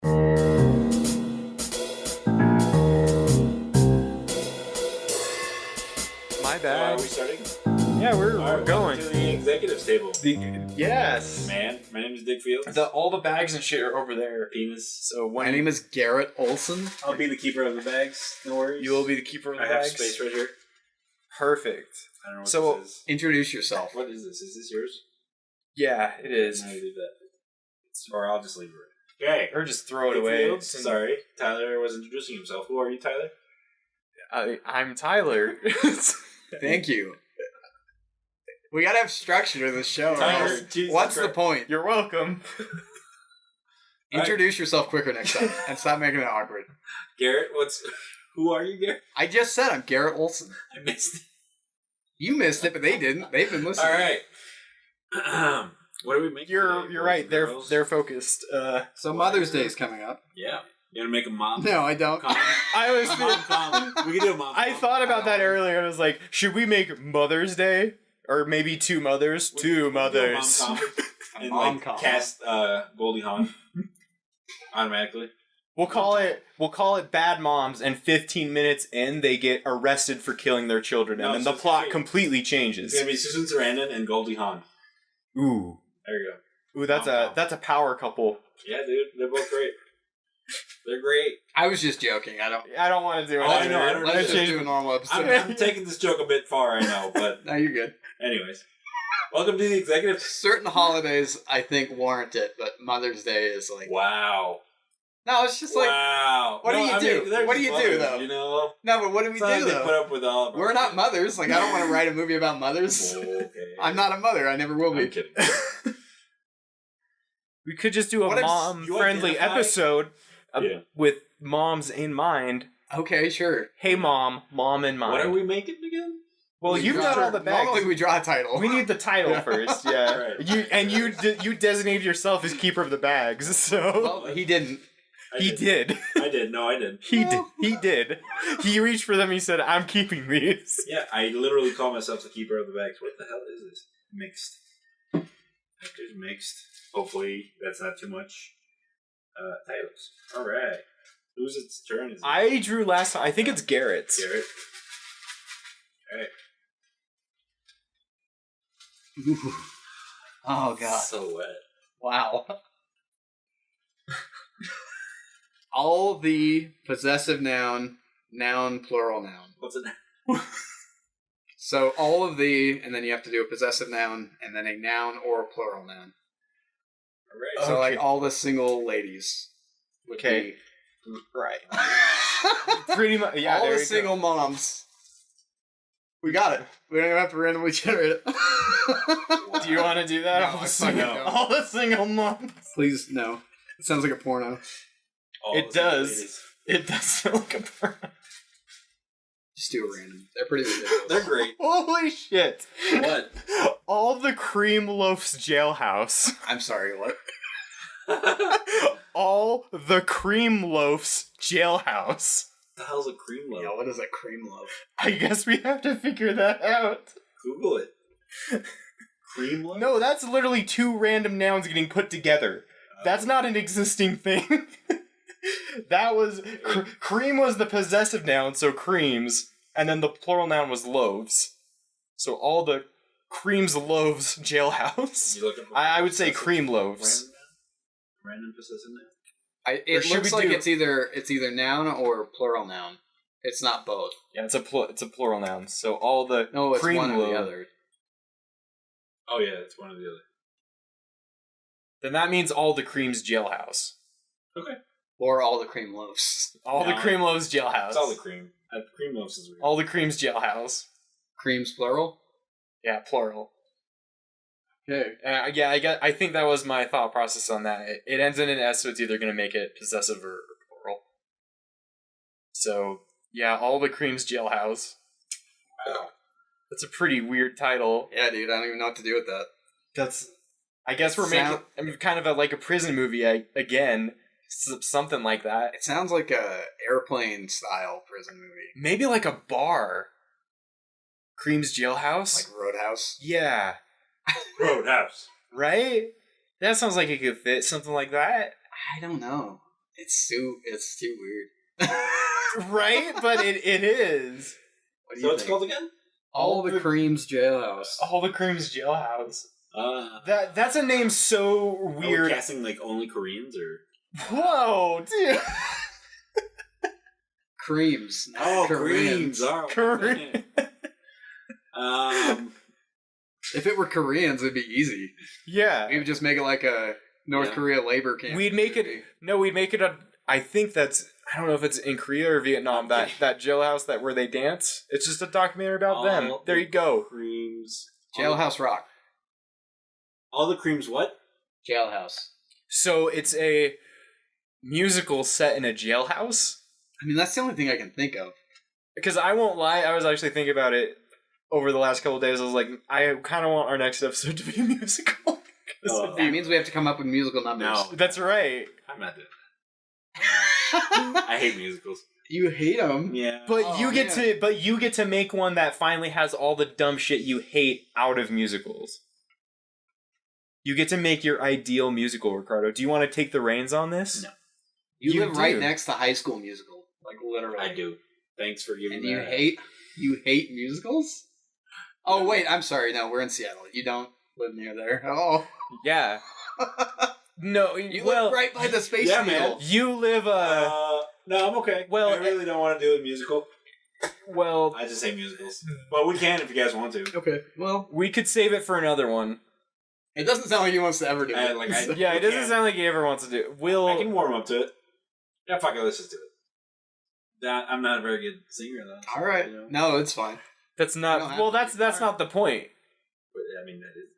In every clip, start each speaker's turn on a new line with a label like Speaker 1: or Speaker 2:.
Speaker 1: My bad.
Speaker 2: Are we starting?
Speaker 1: Yeah, we're
Speaker 2: Alright,
Speaker 1: going.
Speaker 2: welcome to the executives table.
Speaker 1: Yes.
Speaker 2: Man, my name is Dick Fields.
Speaker 1: All the bags and shit are over there.
Speaker 2: Penis.
Speaker 1: So
Speaker 3: My name is Garrett Olson.
Speaker 2: I'll be the keeper of the bags. No worries.
Speaker 1: You will be the keeper of the
Speaker 2: I have
Speaker 1: bags.
Speaker 2: space right here.
Speaker 1: Perfect.
Speaker 2: I don't know what
Speaker 1: So-
Speaker 2: this is.
Speaker 3: Introduce yourself.
Speaker 2: What is this? Is this yours?
Speaker 1: Yeah, it is.
Speaker 2: I'm gonna leave that. Or I'll just leave it. Okay.
Speaker 1: Or just throw it
Speaker 2: Dick
Speaker 1: away.
Speaker 2: Fields. Sorry, Tyler was introducing himself. Who are you, Tyler?
Speaker 1: I'm Tyler.
Speaker 3: Thank you. We gotta have structure to this show. or
Speaker 2: Tyler,
Speaker 3: else-
Speaker 2: Jesus
Speaker 3: What's the
Speaker 2: Christ.
Speaker 3: point?
Speaker 1: You're welcome.
Speaker 3: Introduce yourself quicker next time and stop making it awkward.
Speaker 2: Garrett, who are you, Garrett?
Speaker 3: I just said I'm Garrett Olson.
Speaker 2: I missed it.
Speaker 3: You missed it, but they didn't. They've been listening.
Speaker 2: All right. What are we making?
Speaker 1: You're
Speaker 2: today,
Speaker 1: right.
Speaker 2: boys and girls?
Speaker 1: They're focused.
Speaker 3: So Mother's Day is coming up.
Speaker 2: Yeah. You gonna make a mom?
Speaker 3: No, I don't.
Speaker 2: Comment?
Speaker 1: I was.
Speaker 2: Mom comment. We can do a mom.
Speaker 1: I
Speaker 2: comment.
Speaker 1: thought about that earlier. I was like, should we make Mother's Day or maybe two mothers?
Speaker 2: We
Speaker 1: Two
Speaker 2: can do a
Speaker 1: mothers.
Speaker 2: Mom comment
Speaker 3: A
Speaker 2: and
Speaker 3: mom
Speaker 2: like
Speaker 3: comment.
Speaker 2: cast Goldie Hawn automatically.
Speaker 1: We'll call it Bad Moms, and 15 minutes in, they get arrested for killing their children, and
Speaker 2: No,
Speaker 1: then
Speaker 2: so
Speaker 1: the
Speaker 2: it's
Speaker 1: plot
Speaker 2: great.
Speaker 1: completely
Speaker 2: It's
Speaker 1: changes.
Speaker 2: gonna be Susan Sarandon and Goldie Hawn.
Speaker 1: Ooh,
Speaker 2: There you go.
Speaker 1: ooh, that's
Speaker 2: Mom.
Speaker 1: a power couple.
Speaker 2: Yeah, dude, they're both great. They're great.
Speaker 3: I was just joking. I don't.
Speaker 1: I don't want to do it.
Speaker 2: Oh, I know, I don't
Speaker 3: Let's
Speaker 2: know.
Speaker 3: just do a normal episode.
Speaker 2: I'm taking this joke a bit far, I know, but
Speaker 3: No, you're good.
Speaker 2: anyways. Welcome to the executive.
Speaker 3: Certain holidays, I think, warrant it, but Mother's Day is like...
Speaker 2: Wow.
Speaker 3: No, it's just like...
Speaker 2: Wow.
Speaker 3: what do you do?
Speaker 2: they're
Speaker 3: What do
Speaker 2: just
Speaker 3: you do,
Speaker 2: mothers,
Speaker 3: though?
Speaker 2: You know?
Speaker 3: No, but what do we
Speaker 2: It's not
Speaker 3: do,
Speaker 2: like they put
Speaker 3: though?
Speaker 2: up with all of our
Speaker 3: We're not
Speaker 2: shit.
Speaker 3: mothers. Like, I don't want to write a movie about mothers.
Speaker 2: Okay.
Speaker 3: I'm not a mother. I never will
Speaker 2: I'm
Speaker 3: be.
Speaker 2: kidding.
Speaker 1: We could just do a
Speaker 3: What if
Speaker 1: mom-friendly
Speaker 2: you identify-
Speaker 1: episode
Speaker 2: Yeah.
Speaker 1: with moms in mind.
Speaker 3: Okay, sure.
Speaker 1: Hey, mom in mind.
Speaker 2: What are we making again?
Speaker 1: Well, you've got all the bags.
Speaker 3: Normally we draw a title.
Speaker 1: We need the title
Speaker 3: Yeah.
Speaker 1: first, yeah.
Speaker 2: Right.
Speaker 1: You designated yourself as keeper of the bags, so
Speaker 3: Well, he didn't.
Speaker 1: he did.
Speaker 2: I did. No, I did.
Speaker 1: He did. He reached for them. He said, "I'm keeping these."
Speaker 2: Yeah, I literally call myself the keeper of the bags. What the hell is this? Mixed. Actors mixed. Hopefully that's not too much. Titles. All right. Whose its turn is it?
Speaker 1: I drew last time. I think it's Garrett's.
Speaker 2: Garrett. All right.
Speaker 3: Oh, God.
Speaker 2: So wet.
Speaker 3: Wow. All the possessive noun, plural noun.
Speaker 2: What's it?
Speaker 3: So all of the, and then you have to do a possessive noun, and then a noun or a plural noun.
Speaker 2: All right.
Speaker 3: So
Speaker 1: Okay.
Speaker 3: like all the single ladies. would
Speaker 1: Okay.
Speaker 3: be-
Speaker 1: Right. Pretty much. Yeah.
Speaker 3: all
Speaker 1: there
Speaker 3: the
Speaker 1: you
Speaker 3: single moms. We got it. We don't even have to randomly generate it.
Speaker 1: go. Do you want to do that?
Speaker 3: No,
Speaker 1: all, the
Speaker 3: I
Speaker 1: single,
Speaker 3: fucking don't.
Speaker 1: all the single moms.
Speaker 3: Please, no. It sounds like a porno.
Speaker 2: All
Speaker 1: It
Speaker 2: the single
Speaker 1: does.
Speaker 2: ladies.
Speaker 1: It does sound like a porno.
Speaker 3: Just do it random. They're pretty ridiculous.
Speaker 2: They're great.
Speaker 1: Holy shit!
Speaker 2: What?
Speaker 1: All the cream loafs jailhouse.
Speaker 3: I'm sorry, what?
Speaker 1: All the cream loafs jailhouse.
Speaker 2: The hell's a cream loaf?
Speaker 3: Yeah, what is a cream loaf?
Speaker 1: I guess we have to figure that out.
Speaker 2: Google it. Cream loaf?
Speaker 1: No, that's literally two random nouns getting put together. That's not an existing thing. That was cream was the possessive noun, so creams, and then the plural noun was loaves. So all the creams, loaves, jailhouse.
Speaker 2: You looking for
Speaker 1: I would say
Speaker 2: possessive
Speaker 1: cream loaves.
Speaker 2: Random possessive noun?
Speaker 1: Or
Speaker 3: It
Speaker 1: should
Speaker 3: looks
Speaker 1: we
Speaker 3: like
Speaker 1: do-
Speaker 3: it's either noun or plural noun. It's not both.
Speaker 1: Yeah, it's a plural noun. So all the
Speaker 3: No, it's
Speaker 1: cream
Speaker 3: one or the
Speaker 1: loaf-
Speaker 3: other.
Speaker 2: Oh yeah, it's one or the other.
Speaker 1: Then that means all the creams jailhouse.
Speaker 2: Okay.
Speaker 3: Or all the cream loaves.
Speaker 1: All the
Speaker 2: No.
Speaker 1: cream loaves jailhouse.
Speaker 2: It's all the cream. Cream loaves is weird.
Speaker 1: All the creams jailhouse.
Speaker 3: Creams plural?
Speaker 1: Yeah, plural.
Speaker 3: Okay.
Speaker 1: Yeah, I think that was my thought process on that. It ends in an S, so it's either going to make it possessive or plural. So, yeah, all the creams jailhouse.
Speaker 2: Wow.
Speaker 1: That's a pretty weird title.
Speaker 3: Yeah, dude, I don't even know what to do with that.
Speaker 1: That's, I guess we're
Speaker 3: Sound-
Speaker 1: making kind of like a prison movie again, something like that.
Speaker 3: It sounds like a airplane style prison movie.
Speaker 1: Maybe like a bar. Creams jailhouse.
Speaker 3: Like Roadhouse.
Speaker 1: Yeah,
Speaker 2: Roadhouse.
Speaker 1: right. That sounds like it could fit something like that.
Speaker 3: I don't know. It's too weird.
Speaker 1: Right? But it is.
Speaker 3: What do
Speaker 2: So
Speaker 3: you
Speaker 2: what's it
Speaker 3: think?
Speaker 2: called again?
Speaker 3: All the Cream's Jailhouse.
Speaker 1: All the Cream's Jailhouse.
Speaker 2: Are
Speaker 1: That's a name so
Speaker 2: we
Speaker 1: weird.
Speaker 2: casting like only Koreans or?
Speaker 1: Whoa, dude.
Speaker 3: Creams. not
Speaker 2: Oh,
Speaker 3: Koreans.
Speaker 2: Koreans. Oh,
Speaker 1: Korean.
Speaker 3: If it were Koreans, it'd be easy.
Speaker 1: Yeah.
Speaker 3: We would just make it like a North
Speaker 2: Yeah.
Speaker 3: Korea labor camp.
Speaker 1: We'd make it. No, we'd make it a. I think that's. I don't know if it's in Korea or Vietnam. That jailhouse where they dance. It's just a documentary about them.
Speaker 2: All
Speaker 1: There you go.
Speaker 2: Creams.
Speaker 3: Jailhouse Rock.
Speaker 2: All the Creams. What?
Speaker 3: Jailhouse.
Speaker 1: So it's a musical set in a jailhouse.
Speaker 3: I mean, that's the only thing I can think of.
Speaker 1: Because I won't lie, I was actually thinking about it over the last couple of days. I was like, I kind of want our next episode to be a musical.
Speaker 2: Oh.
Speaker 3: That means we have to come up with musical numbers.
Speaker 2: No.
Speaker 1: That's right.
Speaker 2: I'm not doing that. I hate musicals.
Speaker 3: You hate them.
Speaker 2: Yeah.
Speaker 1: But
Speaker 3: Oh,
Speaker 1: you get to make one that finally has all the dumb shit you hate out of musicals. You get to make your ideal musical, Ricardo. Do you want to take the reins on this?
Speaker 2: No.
Speaker 3: You live right
Speaker 1: do.
Speaker 3: next to High School Musical, like literally.
Speaker 2: I do. Thanks for giving
Speaker 3: And
Speaker 2: me
Speaker 3: you hate musicals? Oh wait, I'm sorry. No, we're in Seattle. You don't live near there. Oh,
Speaker 1: Yeah. No.
Speaker 3: you
Speaker 1: well,
Speaker 3: live right by the Space
Speaker 2: Yeah,
Speaker 3: Needle.
Speaker 2: man.
Speaker 1: you live.
Speaker 2: No, I'm okay.
Speaker 1: Well,
Speaker 2: I really don't want to do a musical.
Speaker 1: Well,
Speaker 2: I just hate musicals. But we can if you guys want to.
Speaker 3: Okay. Well,
Speaker 1: we could save it for another one.
Speaker 3: it doesn't sound like he wants to ever do it.
Speaker 1: Yeah, it doesn't
Speaker 2: can.
Speaker 1: sound like he ever wants to do it.
Speaker 2: I can warm up to it. Yeah, fuck it, let's just do it. I'm not a very good singer though.
Speaker 3: All right.
Speaker 2: You know?
Speaker 3: No, it's fine.
Speaker 1: That's
Speaker 3: You
Speaker 1: not.
Speaker 3: don't have
Speaker 1: Well,
Speaker 3: to
Speaker 1: that's
Speaker 3: be
Speaker 1: that's
Speaker 3: smart.
Speaker 1: not the point.
Speaker 2: But, I mean, that is.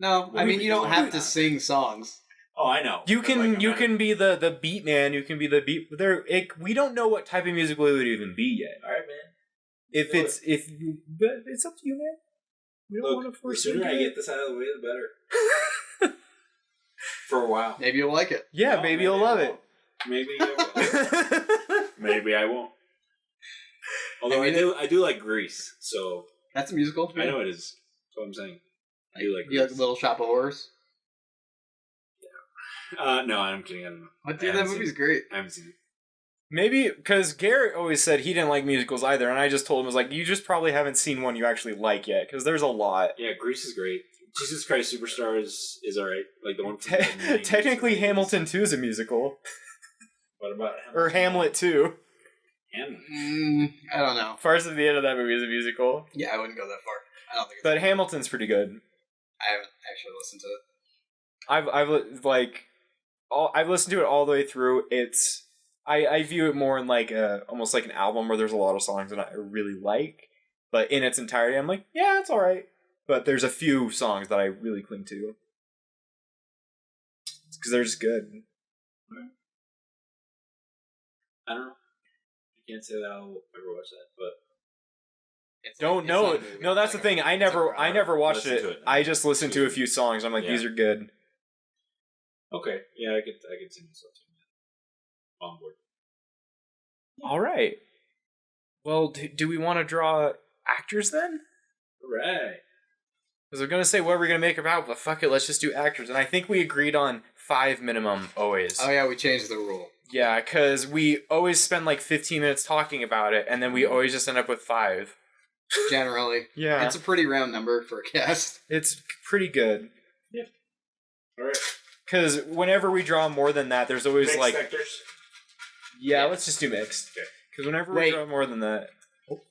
Speaker 3: No,
Speaker 2: Well,
Speaker 3: I
Speaker 2: we
Speaker 3: mean
Speaker 2: can
Speaker 3: you don't
Speaker 2: do
Speaker 3: have
Speaker 2: it
Speaker 3: to
Speaker 2: now.
Speaker 3: sing songs.
Speaker 2: Oh, I know.
Speaker 1: You
Speaker 2: But,
Speaker 1: can
Speaker 2: like, I'm
Speaker 1: you
Speaker 2: not
Speaker 1: can be the beat man. You can be the beat. We don't know what type of musical it would even be yet.
Speaker 2: All right, man.
Speaker 1: If
Speaker 2: Well,
Speaker 1: it's if but it's up to you, man. We don't want
Speaker 2: Look,
Speaker 1: to
Speaker 2: the
Speaker 1: force you.
Speaker 2: sooner
Speaker 1: to
Speaker 2: I
Speaker 1: do
Speaker 2: get
Speaker 1: it.
Speaker 2: this out of the way, the better. For a while.
Speaker 3: Maybe you'll like it.
Speaker 1: Yeah,
Speaker 2: No,
Speaker 1: baby,
Speaker 2: maybe
Speaker 1: you'll
Speaker 2: I
Speaker 1: love
Speaker 2: won't.
Speaker 1: it.
Speaker 2: Maybe I won't. Maybe I won't. Although
Speaker 3: Maybe
Speaker 2: I do like Grease, so
Speaker 3: That's a musical.
Speaker 2: I know it is. That's what I'm saying. I do like
Speaker 3: You like
Speaker 2: Grease.
Speaker 3: Little Shop of Horrors?
Speaker 2: No, I'm kidding. I don't know.
Speaker 3: What,
Speaker 2: I
Speaker 3: dude? That
Speaker 2: haven't
Speaker 3: movie's
Speaker 2: seen
Speaker 3: great.
Speaker 2: I haven't seen it.
Speaker 1: Maybe because Garrett always said he didn't like musicals either, and I just told him I was like, you just probably haven't seen one you actually like yet, because there's a lot.
Speaker 2: Yeah, Grease is great. Jesus Christ Superstar is alright. Like the one from the 90s.
Speaker 1: Technically, Hamilton 2 is a musical,
Speaker 2: What about
Speaker 1: or Hamlet 2.
Speaker 2: Hamlet?
Speaker 3: I don't know.
Speaker 1: Parts of the end of that movie is a musical,
Speaker 3: Yeah, I wouldn't go that far. I don't think it's.
Speaker 1: but Hamilton's pretty good.
Speaker 3: I haven't actually listened to it.
Speaker 1: I've listened to it all the way through. I view it more in like almost like an album where there's a lot of songs that I really like, but in its entirety, I'm like, yeah, it's all right. But there's a few songs that I really cling to because they're just good.
Speaker 2: I don't know. I can't say that I'll ever watch that, but
Speaker 1: Don't
Speaker 3: It's
Speaker 1: know.
Speaker 3: not a movie.
Speaker 1: No, that's
Speaker 3: It's
Speaker 1: the
Speaker 3: like
Speaker 1: thing. I
Speaker 3: it's like
Speaker 1: never
Speaker 3: an hour.
Speaker 1: watched
Speaker 2: Listen
Speaker 1: it.
Speaker 2: to it.
Speaker 1: I just listened to a few songs. I'm like,
Speaker 2: Yeah.
Speaker 1: these are good.
Speaker 2: okay. Yeah, I could see myself doing that. On board.
Speaker 1: All right. Well, do we want to draw actors then?
Speaker 2: Alright.
Speaker 1: Because I'm gonna say what we're gonna make about, but fuck it, let's just do actors. And I think we agreed on 5 minimum always.
Speaker 3: Oh yeah, we changed the rule.
Speaker 1: Yeah, because we always spend like 15 minutes talking about it, and then we always just end up with 5.
Speaker 3: Generally,
Speaker 1: Yeah,
Speaker 3: it's a pretty round number for a cast.
Speaker 1: it's pretty good.
Speaker 2: Alright.
Speaker 1: Because whenever we draw more than that, there's always
Speaker 2: Mixed
Speaker 1: like,
Speaker 2: sectors.
Speaker 1: yeah,
Speaker 3: Yeah.
Speaker 1: let's just do mixed.
Speaker 2: Okay.
Speaker 1: Because whenever
Speaker 3: Wait.
Speaker 1: we draw more than that,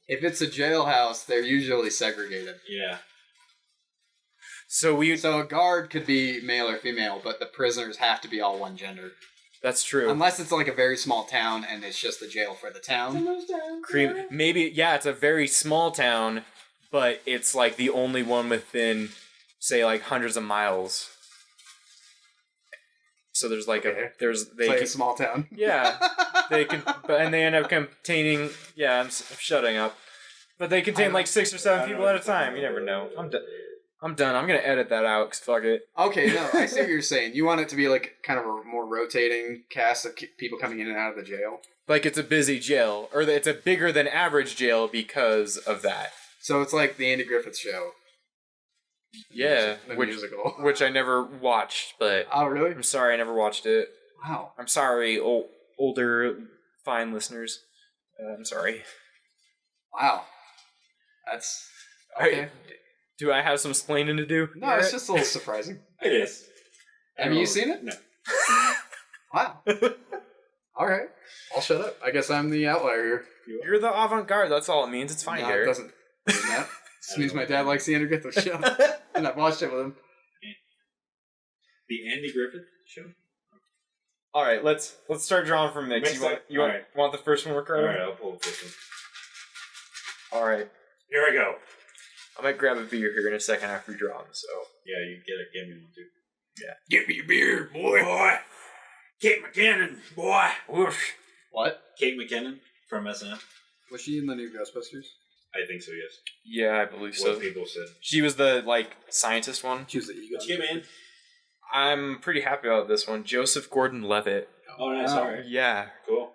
Speaker 3: If it's a jailhouse, they're usually segregated.
Speaker 2: Yeah.
Speaker 1: so
Speaker 3: So a guard could be male or female, but the prisoners have to be all one gender.
Speaker 1: that's true.
Speaker 3: Unless it's like a very small town and it's just the jail for the town.
Speaker 1: Maybe, yeah, it's a very small town, but it's like the only one within, say, like hundreds of miles. So there's like
Speaker 3: It's like a small town.
Speaker 1: yeah, they can, and they end up containing, yeah, I'm shutting up, but they contain like 6 or 7 people at a time. You never know. I'm done. I'm gonna edit that out. 'Cause fuck it.
Speaker 3: Okay, no, I see what you're saying. You want it to be like kind of a more rotating cast of people coming in and out of the jail.
Speaker 1: Like it's a busy jail, or it's a bigger than average jail because of that.
Speaker 3: So it's like the Andy Griffith Show.
Speaker 1: Yeah,
Speaker 3: The
Speaker 1: which
Speaker 3: musical.
Speaker 1: which I never watched, but
Speaker 3: Oh, really?
Speaker 1: I'm sorry I never watched it.
Speaker 3: Wow.
Speaker 1: I'm sorry, older fine listeners. I'm sorry.
Speaker 3: Wow. That's okay.
Speaker 1: Right. Do I have some explaining to do?
Speaker 3: No, it's just a little surprising.
Speaker 2: It is.
Speaker 3: Have you seen it?
Speaker 2: No.
Speaker 3: Wow. All right. I'll shut up. I guess I'm the outlier here.
Speaker 1: You're the avant-garde. That's all it means. It's fine,
Speaker 3: No,
Speaker 1: Garrett.
Speaker 3: it doesn't mean that. This means my dad likes the Andrew Griffith show, and I've watched it with him.
Speaker 2: The Andy Griffith Show?
Speaker 1: All right, let's start drawing from mix.
Speaker 2: Mix
Speaker 1: You want
Speaker 2: up.
Speaker 1: you want,
Speaker 2: Alright.
Speaker 1: want the first one, Ricardo?
Speaker 2: Alright, I'll pull this one.
Speaker 1: All right.
Speaker 2: Here I go.
Speaker 1: I might grab a beer here in a second after we draw them. So
Speaker 2: Yeah, you give me one too.
Speaker 1: Yeah.
Speaker 2: Give me your beer, boy. Kate McKinnon, boy. Whoosh.
Speaker 3: What?
Speaker 2: Kate McKinnon from SNL?
Speaker 3: Was she in the new Ghostbusters?
Speaker 2: I think so, yes.
Speaker 1: yeah, I believe so.
Speaker 2: What people said.
Speaker 1: She was the scientist one.
Speaker 3: She was the ego.
Speaker 2: What you get, man?
Speaker 1: I'm pretty happy about this one. Joseph Gordon-Levitt.
Speaker 2: Oh, nice.
Speaker 3: Oh.
Speaker 2: Alright.
Speaker 1: Yeah.
Speaker 2: Cool.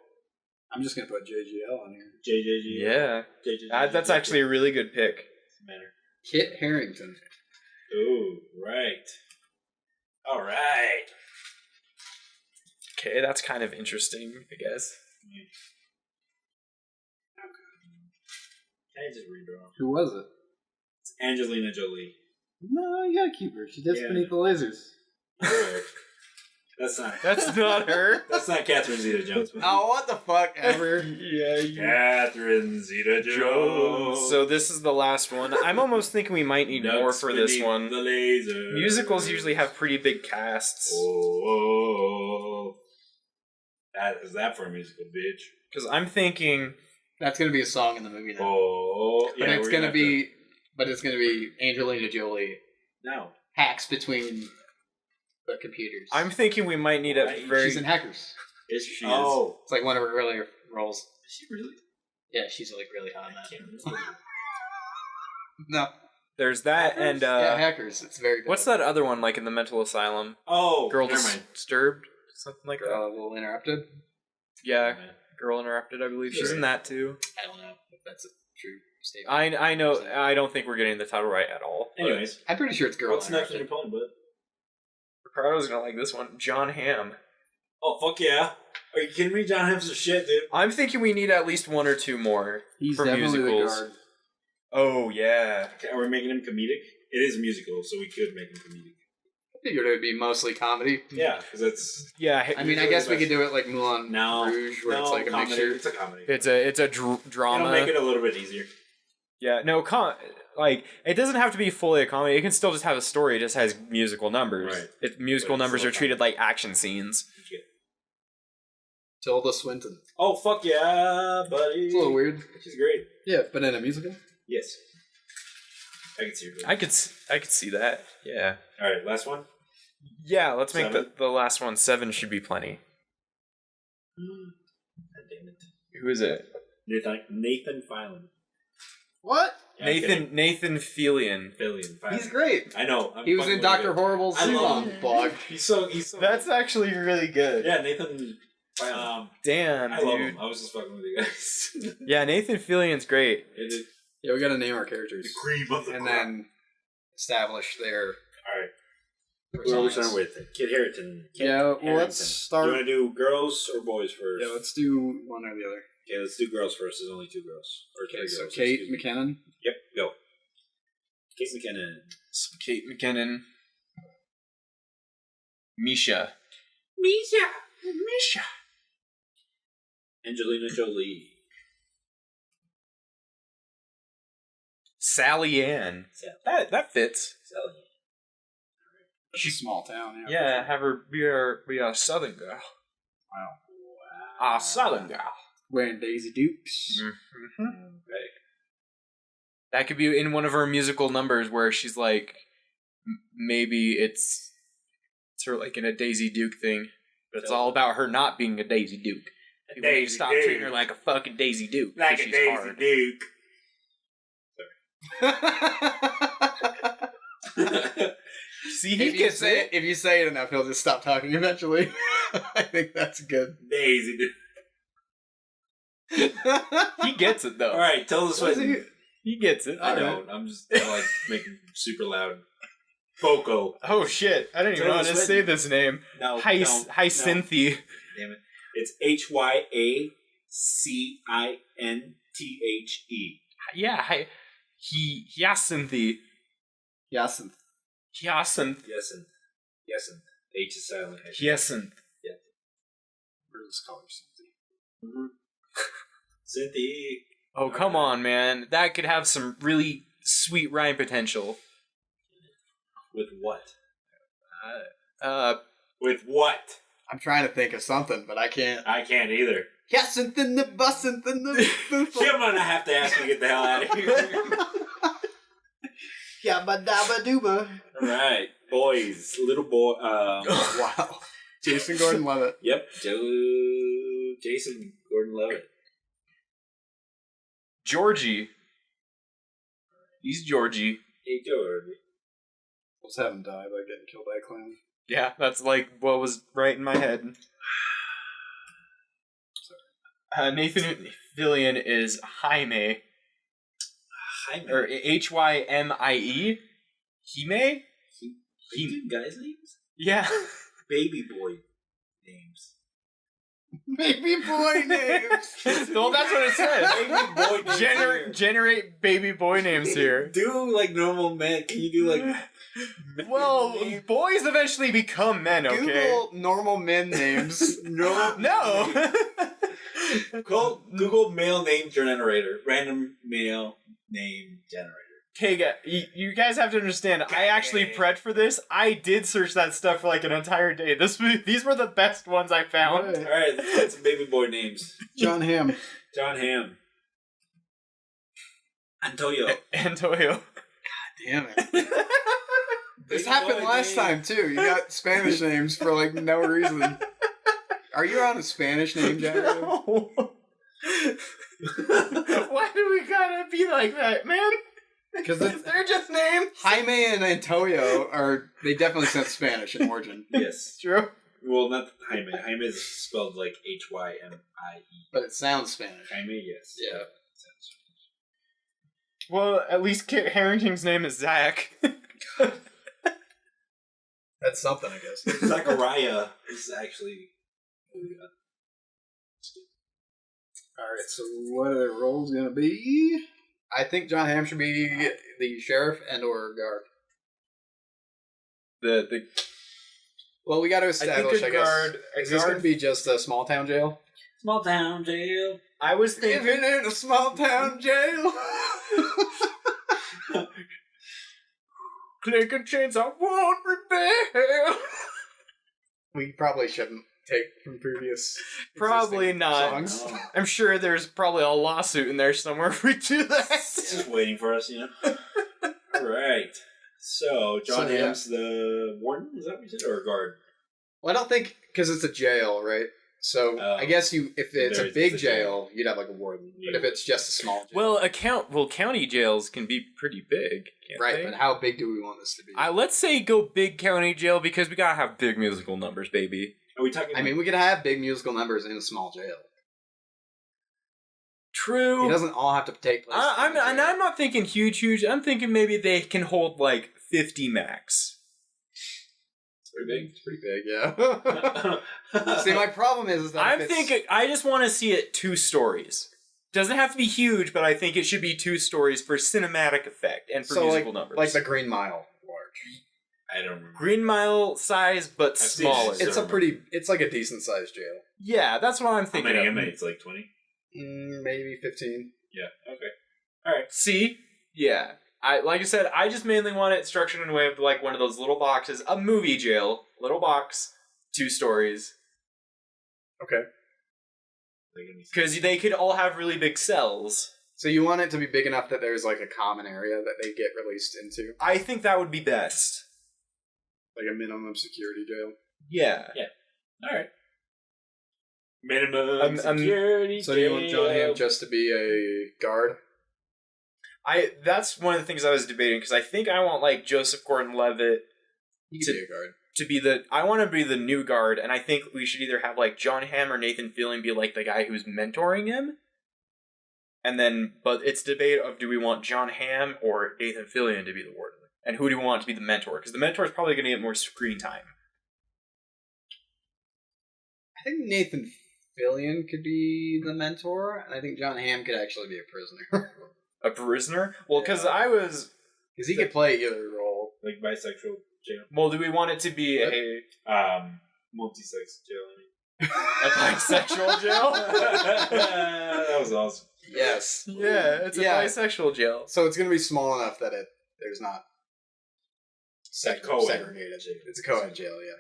Speaker 3: I'm just gonna put JGL on here.
Speaker 2: JJG.
Speaker 1: Yeah.
Speaker 2: JJG.
Speaker 1: That's actually a really good pick.
Speaker 2: Matter.
Speaker 3: Kit Harington.
Speaker 2: Ooh, right. Alright.
Speaker 1: Okay, that's kind of interesting, I guess.
Speaker 2: Can I just redraw?
Speaker 3: Who was it?
Speaker 2: It's Angelina Jolie.
Speaker 3: No, you gotta keep her. She did
Speaker 2: Yeah.
Speaker 3: Beneath the Lasers.
Speaker 2: Alright. That's not.
Speaker 1: That's not her.
Speaker 2: That's not Catherine Zeta-Jones.
Speaker 3: Oh, what the fuck ever.
Speaker 1: Yeah,
Speaker 2: Catherine Zeta-Jones.
Speaker 1: So this is the last one. I'm almost thinking we might need more
Speaker 2: Nuts
Speaker 1: for this
Speaker 2: beneath
Speaker 1: one.
Speaker 2: The laser.
Speaker 1: Musicals usually have pretty big casts.
Speaker 2: Oh. That is that for a musical, bitch?
Speaker 1: Because I'm thinking...
Speaker 3: That's gonna be a song in the movie now.
Speaker 2: Oh.
Speaker 3: But it's gonna be Angelina Jolie
Speaker 2: No.
Speaker 3: hacks between the computers.
Speaker 1: I'm thinking we might need
Speaker 2: Right.
Speaker 1: a very...
Speaker 3: She's in Hackers.
Speaker 2: Is she?
Speaker 3: Oh. It's like one of her earlier roles.
Speaker 2: Is she really?
Speaker 3: Yeah, she's like really hot in
Speaker 2: I
Speaker 3: that.
Speaker 2: can't remember.
Speaker 3: No.
Speaker 1: There's that and...
Speaker 3: yeah, Hackers. It's very good.
Speaker 1: what's that other one, like in the mental asylum?
Speaker 2: Oh,
Speaker 1: Girl
Speaker 2: never mind.
Speaker 1: Disturbed? Something like that?
Speaker 3: A little interrupted?
Speaker 1: Yeah, Girl Interrupted, I believe. She's in that too.
Speaker 3: I don't know if that's a true statement.
Speaker 1: I know. I don't think we're getting the title right at all. but
Speaker 2: Anyways,
Speaker 3: I'm pretty sure it's Girl
Speaker 2: what's next on
Speaker 3: Interrupted.
Speaker 2: your phone, bud?
Speaker 1: Ricardo's gonna like this one. John Hamm.
Speaker 2: Oh, fuck yeah. Are you kidding me? John Hamm's a shit, dude.
Speaker 1: I'm thinking we need at least one or two more
Speaker 3: He's
Speaker 1: for
Speaker 3: definitely
Speaker 1: musicals.
Speaker 3: the guard.
Speaker 1: Oh yeah.
Speaker 2: Okay, are we making him comedic? It is a musical, so we could make him comedic.
Speaker 3: I figured it would be mostly comedy.
Speaker 2: Yeah, because that's...
Speaker 1: Yeah.
Speaker 3: I mean, I guess we could do it like Moulin Rouge, where it's like a
Speaker 2: comedy.
Speaker 3: mixture.
Speaker 2: It's a comedy.
Speaker 1: It's a drama.
Speaker 2: It'll make it a little bit easier.
Speaker 1: Yeah. No. Like it doesn't have to be fully a comedy. It can still just have a story. It just has musical numbers.
Speaker 2: Right.
Speaker 1: Musical
Speaker 2: But it's
Speaker 1: numbers
Speaker 2: still
Speaker 1: are treated like action scenes.
Speaker 3: Tilda Swinton.
Speaker 2: Oh, fuck yeah, buddy.
Speaker 3: It's a little weird.
Speaker 2: She's great.
Speaker 3: Yeah, but in a musical?
Speaker 2: Yes. I can see her.
Speaker 1: I could see that. Yeah.
Speaker 2: Alright, last one.
Speaker 1: Yeah. Let's make
Speaker 2: Seven?
Speaker 1: the last one. 7 should be plenty.
Speaker 2: God damn it.
Speaker 1: Who is it?
Speaker 2: Nathan Filan.
Speaker 3: What?
Speaker 2: Yeah, I'm kidding.
Speaker 1: Nathan Fillion.
Speaker 2: Filan.
Speaker 3: He's great.
Speaker 2: I know.
Speaker 3: He was in Dr. Horrible's
Speaker 2: I love
Speaker 3: Zubon
Speaker 2: him.
Speaker 3: blog.
Speaker 2: He's so
Speaker 1: That's actually really good.
Speaker 2: yeah, Nathan Filan.
Speaker 1: Damn,
Speaker 2: I
Speaker 1: dude.
Speaker 2: love him. I was just fucking with you guys.
Speaker 1: Yeah, Nathan Fillion's great.
Speaker 2: It is
Speaker 3: Yeah, we gotta name our characters.
Speaker 2: the cream of the
Speaker 3: And
Speaker 2: crop.
Speaker 3: then establish their
Speaker 2: Alright. Where are we
Speaker 3: personas.
Speaker 2: starting with? Kid Harington. Kid
Speaker 3: Yeah, well,
Speaker 2: Harington.
Speaker 3: let's start-
Speaker 2: Do you want to do girls or boys first?
Speaker 3: Yeah, let's do one or the other.
Speaker 2: Okay, let's do girls first. There's only 2 girls. Or 3
Speaker 3: Okay, so
Speaker 2: girls.
Speaker 3: Kate
Speaker 2: excuse me.
Speaker 3: McKinnon.
Speaker 2: Yep, go. Kate McKinnon.
Speaker 1: Some Kate McKinnon. Misha.
Speaker 2: Angelina Jolie.
Speaker 1: Sally Ann.
Speaker 2: Sally.
Speaker 1: That fits.
Speaker 2: Sally.
Speaker 3: It's a small town, yeah.
Speaker 1: Yeah, have her be a Southern girl.
Speaker 3: Wow.
Speaker 1: A Southern girl.
Speaker 3: Wearing Daisy Dukes.
Speaker 1: Mm-hmm.
Speaker 2: Right.
Speaker 1: That could be in one of her musical numbers where she's like, maybe it's her like in a Daisy Duke thing, but it's all about her not being a Daisy Duke. People need to
Speaker 2: Daisy
Speaker 1: stop
Speaker 2: Duke.
Speaker 1: treating her like a fucking Daisy Duke.
Speaker 2: Like
Speaker 1: 'cause
Speaker 2: a
Speaker 1: she's
Speaker 2: Daisy
Speaker 1: hard.
Speaker 2: Duke.
Speaker 1: See, he
Speaker 3: if, you
Speaker 1: gets
Speaker 3: say
Speaker 1: it.
Speaker 3: if you say it enough, he'll just stop talking eventually. I think that's good.
Speaker 2: Daisy Duke.
Speaker 1: He gets it though.
Speaker 2: Alright, tell us what.
Speaker 1: He gets it.
Speaker 2: I don't. I'm just I like making super loud. Boko.
Speaker 1: Oh shit! I don't even know how to say this name.
Speaker 2: No.
Speaker 1: Hyacinthi.
Speaker 2: Damn it. It's Hyacinthe.
Speaker 1: Yeah, Hyacinthi.
Speaker 3: Hyacinth.
Speaker 1: Hyacinth.
Speaker 2: Hyacinth. H is silent.
Speaker 1: Hyacinth.
Speaker 3: Where's this color?
Speaker 2: Cynthia.
Speaker 1: Oh, come on, man. That could have some really sweet rhyme potential.
Speaker 2: With what?
Speaker 1: With
Speaker 2: what?
Speaker 3: I'm trying to think of something, but I can't.
Speaker 2: I can't either.
Speaker 3: Hyacinth in the bussin' in the
Speaker 2: I'm gonna have to ask you to get the hell out of here.
Speaker 3: Yabba dabba dooba.
Speaker 2: Alright, boys. Little boy.
Speaker 3: Wow. Jason Gordon-Levitt.
Speaker 2: Yep, Jason Gordon-Levitt.
Speaker 1: Georgie. He's Georgie.
Speaker 2: Hey, Georgie.
Speaker 3: Let's have him die by getting killed by a clown.
Speaker 1: Yeah, that's like what was right in my head. Nathan Fillion is Jaime. Or Hyme. Hime?
Speaker 2: He guys' names?
Speaker 1: Yeah.
Speaker 2: Baby boy names.
Speaker 3: Baby boy names.
Speaker 1: Well, that's what it says.
Speaker 2: Baby boy names.
Speaker 1: Generate baby boy names here.
Speaker 2: Do like normal men. Can you do like...
Speaker 1: Well, boys eventually become men, okay?
Speaker 3: Google normal men names.
Speaker 1: No.
Speaker 2: Google male name generator. Random male name generator.
Speaker 1: Okay, you guys have to understand, I actually prepped for this. I did search that stuff for like an entire day. These were the best ones I found.
Speaker 2: Alright, let's get some baby boy names.
Speaker 3: John Hamm.
Speaker 2: John Hamm. Antonio.
Speaker 1: Antonio.
Speaker 3: Damn it. This happened last time, too. You got Spanish names for, like, no reason. Are you on a Spanish name generator?
Speaker 1: No. Why do we gotta be like that, man?
Speaker 3: Because
Speaker 1: they're just names.
Speaker 3: Jaime and Antonio they definitely sound Spanish in origin.
Speaker 2: Yes.
Speaker 1: True.
Speaker 2: Well, not Jaime. Jaime is spelled like Hymie.
Speaker 3: But it sounds Spanish.
Speaker 2: Jaime, yes.
Speaker 3: Yeah.
Speaker 1: Well, at least Kit Harington's name is Zach.
Speaker 3: That's something, I guess.
Speaker 2: Zachariah is actually...
Speaker 3: Alright, so what are their roles going to be? I think John Hamm should be the sheriff and or guard. Well, we got to establish, I guess. Is this going to be just a small town jail?
Speaker 2: Small town jail.
Speaker 1: I was thinking...
Speaker 3: Living in a small town jail.
Speaker 1: Clicking chains, I won't rebel.
Speaker 3: We probably shouldn't take from previous
Speaker 1: Probably not.
Speaker 3: songs.
Speaker 2: No.
Speaker 1: I'm sure there's probably a lawsuit in there somewhere if we do that.
Speaker 2: It's just waiting for us, you know? Alright. So, John Hamm's the warden? Is that what you said? Or a guard?
Speaker 3: Well, I don't think, because it's a jail, right? So, I guess if it's a big jail, you'd have like a warden.
Speaker 2: Yeah.
Speaker 3: But if it's just a small jail.
Speaker 1: Well, county jails can be pretty big, can't
Speaker 3: right,
Speaker 1: they?
Speaker 3: but how big do we want this to be?
Speaker 1: Let's say go big county jail because we gotta have big musical numbers, baby.
Speaker 2: Are we talking...
Speaker 3: I mean, we could have big musical numbers in a small jail.
Speaker 1: True.
Speaker 3: It doesn't all have to take place.
Speaker 1: I'm not thinking huge. I'm thinking maybe they can hold like 50 max.
Speaker 3: It's pretty big, yeah. See, my problem is that
Speaker 1: I just want to see it 2 stories. Doesn't have to be huge, but I think it should be 2 stories for cinematic effect and for musical numbers.
Speaker 3: Like the Green Mile large.
Speaker 2: I don't remember.
Speaker 1: Green Mile size, but smaller.
Speaker 3: It's like a decent sized jail.
Speaker 1: Yeah, that's what I'm
Speaker 2: How
Speaker 1: thinking.
Speaker 2: many inmates? Like 20?
Speaker 3: Maybe 15.
Speaker 2: Yeah, okay. Alright.
Speaker 1: See? Yeah. Like I said, I just mainly want it structured in a way of like one of those little boxes, a movie jail, little box, 2 stories.
Speaker 3: Okay.
Speaker 1: Because they could all have really big cells.
Speaker 3: So you want it to be big enough that there's like a common area that they get released into?
Speaker 1: I think that would be best.
Speaker 3: Like a minimum security jail?
Speaker 1: Yeah.
Speaker 2: Alright. Minimum security
Speaker 3: So do you want John Hamm just to be a guard?
Speaker 1: That's one of the things I was debating, because I think I want like Joseph Gordon-Levitt
Speaker 3: He could be a guard.
Speaker 1: to be I want to be the new guard, and I think we should either have like John Hamm or Nathan Fillion be like the guy who's mentoring him. And then, but it's debate of do we want John Hamm or Nathan Fillion to be the warden? And who do we want to be the mentor? Because the mentor is probably going to get more screen time.
Speaker 3: I think Nathan Fillion could be the mentor, and I think John Hamm could actually be a prisoner.
Speaker 1: A prisoner? Well, because I was...
Speaker 3: Because he could play either role.
Speaker 2: Like bisexual jail.
Speaker 1: Well, do we want it to be
Speaker 3: What?
Speaker 2: Multi-sex jail.
Speaker 1: a bisexual jail?
Speaker 2: That was awesome.
Speaker 3: Yes.
Speaker 1: Yeah, it's a
Speaker 3: Yeah.
Speaker 1: bisexual jail.
Speaker 3: So it's going to be small enough that there's not
Speaker 2: co-ed.
Speaker 3: segregated. It's a co-ed jail, yeah.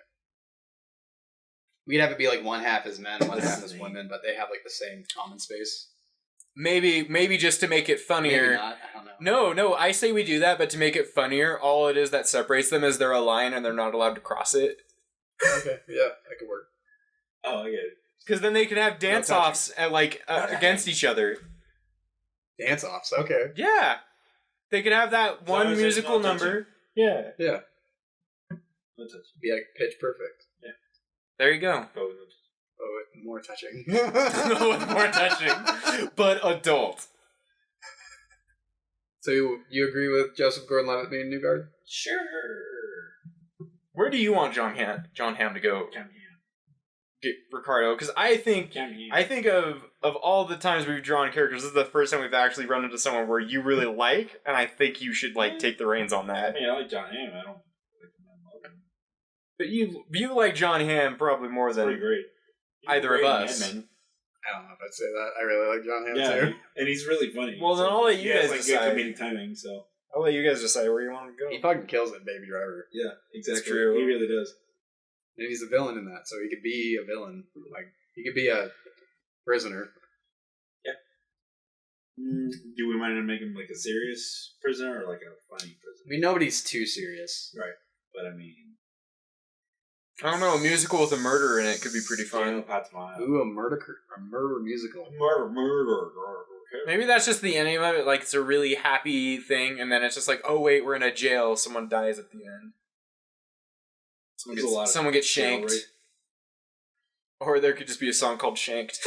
Speaker 3: We'd have it be like one half as men, one half as women, but they have like the same common space.
Speaker 1: Maybe just to make it funnier.
Speaker 3: Maybe not. I don't know.
Speaker 1: No, I say we do that, but to make it funnier, all it is that separates them is they're a line and they're not allowed to cross it.
Speaker 3: Okay, yeah, that could work.
Speaker 2: Oh, I get it.
Speaker 1: Because then they could have dance-offs at, against each other.
Speaker 3: Dance-offs, okay.
Speaker 1: Yeah. They could have that one
Speaker 2: long as there's
Speaker 1: musical
Speaker 2: no
Speaker 1: number. Yeah.
Speaker 3: Yeah.
Speaker 2: No touch.
Speaker 3: Be like pitch perfect.
Speaker 1: There you go.
Speaker 2: Oh, no touch.
Speaker 3: Oh, more touching.
Speaker 1: More touching. But adult.
Speaker 3: So you agree with Joseph Gordon-Levitt being Newgard?
Speaker 2: Sure.
Speaker 1: Where do you want John Hamm to go? Ricardo, because I think of all the times we've drawn characters, this is the first time we've actually run into someone where you really like, and I think you should take the reins on
Speaker 2: I
Speaker 1: that.
Speaker 2: mean, I like John Hamm. I don't like him.
Speaker 1: But you like John Hamm probably more than
Speaker 2: Pretty great.
Speaker 1: either of us.
Speaker 2: Ant-Man.
Speaker 3: I don't know if I'd say that. I really like John Hamm
Speaker 2: Yeah,
Speaker 3: too.
Speaker 2: and he's really funny.
Speaker 1: Well, then I'll let you
Speaker 2: he has,
Speaker 1: guys
Speaker 2: like
Speaker 1: decide.
Speaker 2: good comedic timing. So
Speaker 1: I'll let you guys decide where you want to go.
Speaker 3: He fucking kills it in Baby Driver.
Speaker 2: yeah, exactly.
Speaker 1: It's true.
Speaker 2: He really does.
Speaker 3: And he's a villain in that, so he could be a villain. Like, he could be a prisoner.
Speaker 2: Do we want to make him like a serious prisoner or like a funny
Speaker 3: I
Speaker 2: prisoner?
Speaker 3: mean, nobody's too serious.
Speaker 2: Right, but I mean,
Speaker 1: I don't know, a musical with a murder in it could be pretty
Speaker 2: Daniel
Speaker 1: fun.
Speaker 2: Patamano.
Speaker 3: Ooh, a murder musical.
Speaker 2: Murder.
Speaker 1: Maybe that's just the ending of it, like it's a really happy thing, and then it's just like, oh wait, we're in a jail, someone dies at the end. Someone gets shanked.
Speaker 2: Right?
Speaker 1: Or there could just be a song called Shanked.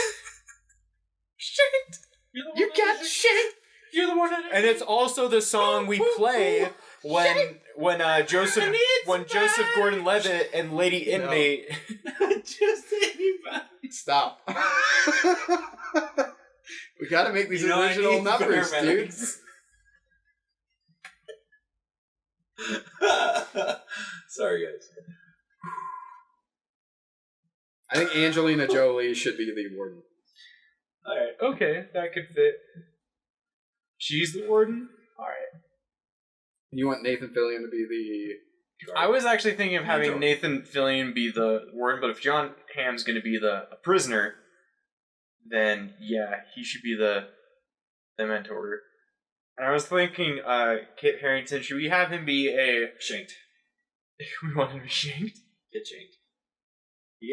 Speaker 1: Shanked!
Speaker 3: You got shanked!
Speaker 2: You're the one that...
Speaker 1: And it's also the song we play when Joseph Gordon-Levitt and Lady Inmate...
Speaker 2: Just anybody.
Speaker 3: Stop. We gotta make these original numbers, dude.
Speaker 2: Sorry, guys.
Speaker 3: I think Angelina Jolie should be the warden.
Speaker 1: Alright, okay, that could fit. She's the warden? Alright.
Speaker 3: You want Nathan Fillion to be the...
Speaker 1: I was actually thinking of having
Speaker 2: Mentor.
Speaker 1: Nathan Fillion be the warden, but if John Hamm's going to be the prisoner, then yeah, he should be the mentor. And I was thinking, Kit Harington, should we have him be a...
Speaker 2: Shanked.
Speaker 1: We want him to be shanked?
Speaker 2: Get shanked.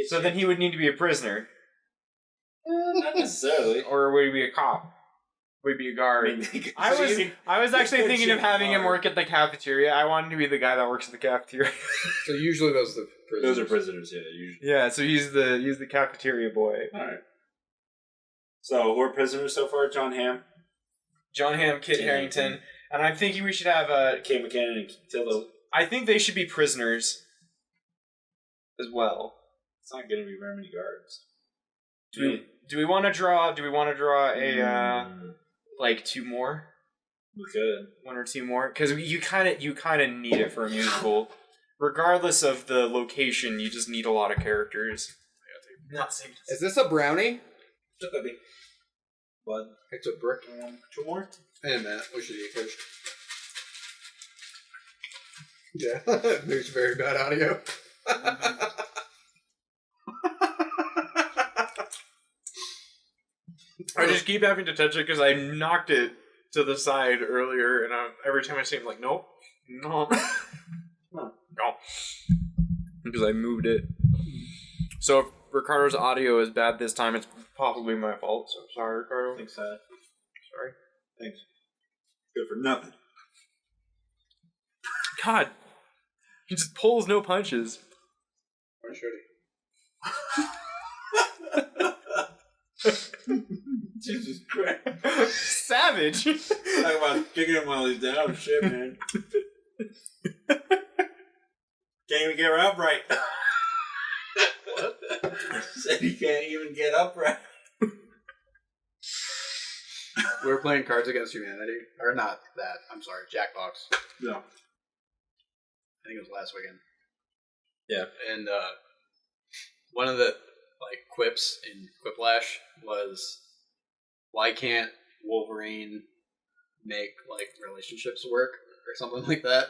Speaker 1: So then he would need to be a prisoner.
Speaker 2: Not necessarily.
Speaker 1: Or would he be a cop? Would he be a guard? I was actually thinking of having him work at the cafeteria. I wanted to be the guy that works at the cafeteria.
Speaker 3: So usually those are the prisoners.
Speaker 2: Those are prisoners, yeah, usually.
Speaker 1: Yeah, so he's the cafeteria boy.
Speaker 2: Alright. So, we're prisoners so far, John Hamm,
Speaker 1: John Hamm, Kit Harington, and I'm thinking we should have
Speaker 2: Kay McKinnon, and Tilda.
Speaker 1: I think they should be prisoners as well.
Speaker 2: It's not going to be very many guards.
Speaker 1: Do we want to draw a like two more?
Speaker 2: We could.
Speaker 1: One or two more? Because you kind of need it for a musical. Regardless of the location, you just need a lot of characters. Not saying.
Speaker 3: Is this a brownie?
Speaker 2: Could be. But
Speaker 3: It's a brick.
Speaker 2: two more?
Speaker 3: Wait a minute. We should eat first. Yeah. There's very bad audio.
Speaker 1: I just keep having to touch it because I knocked it to the side earlier, and every time I see it, I'm like, nope, no, no, because I moved it. So if Ricardo's audio is bad this time, it's probably my fault. So sorry, Ricardo.
Speaker 2: Thanks,
Speaker 1: Sorry.
Speaker 2: Thanks. Good for nothing.
Speaker 1: God, he just pulls no punches.
Speaker 3: Where should
Speaker 2: Jesus Christ.
Speaker 1: Savage.
Speaker 2: Talk about kicking him while he's down. Shit, man. get upright. What? Said he can't even get upright.
Speaker 3: We were playing Cards Against Humanity. Or not that. I'm sorry. Jackbox.
Speaker 2: No.
Speaker 3: I think it was last weekend.
Speaker 1: Yeah.
Speaker 3: And one of the quips in Quiplash was, why can't Wolverine make relationships work or something like that?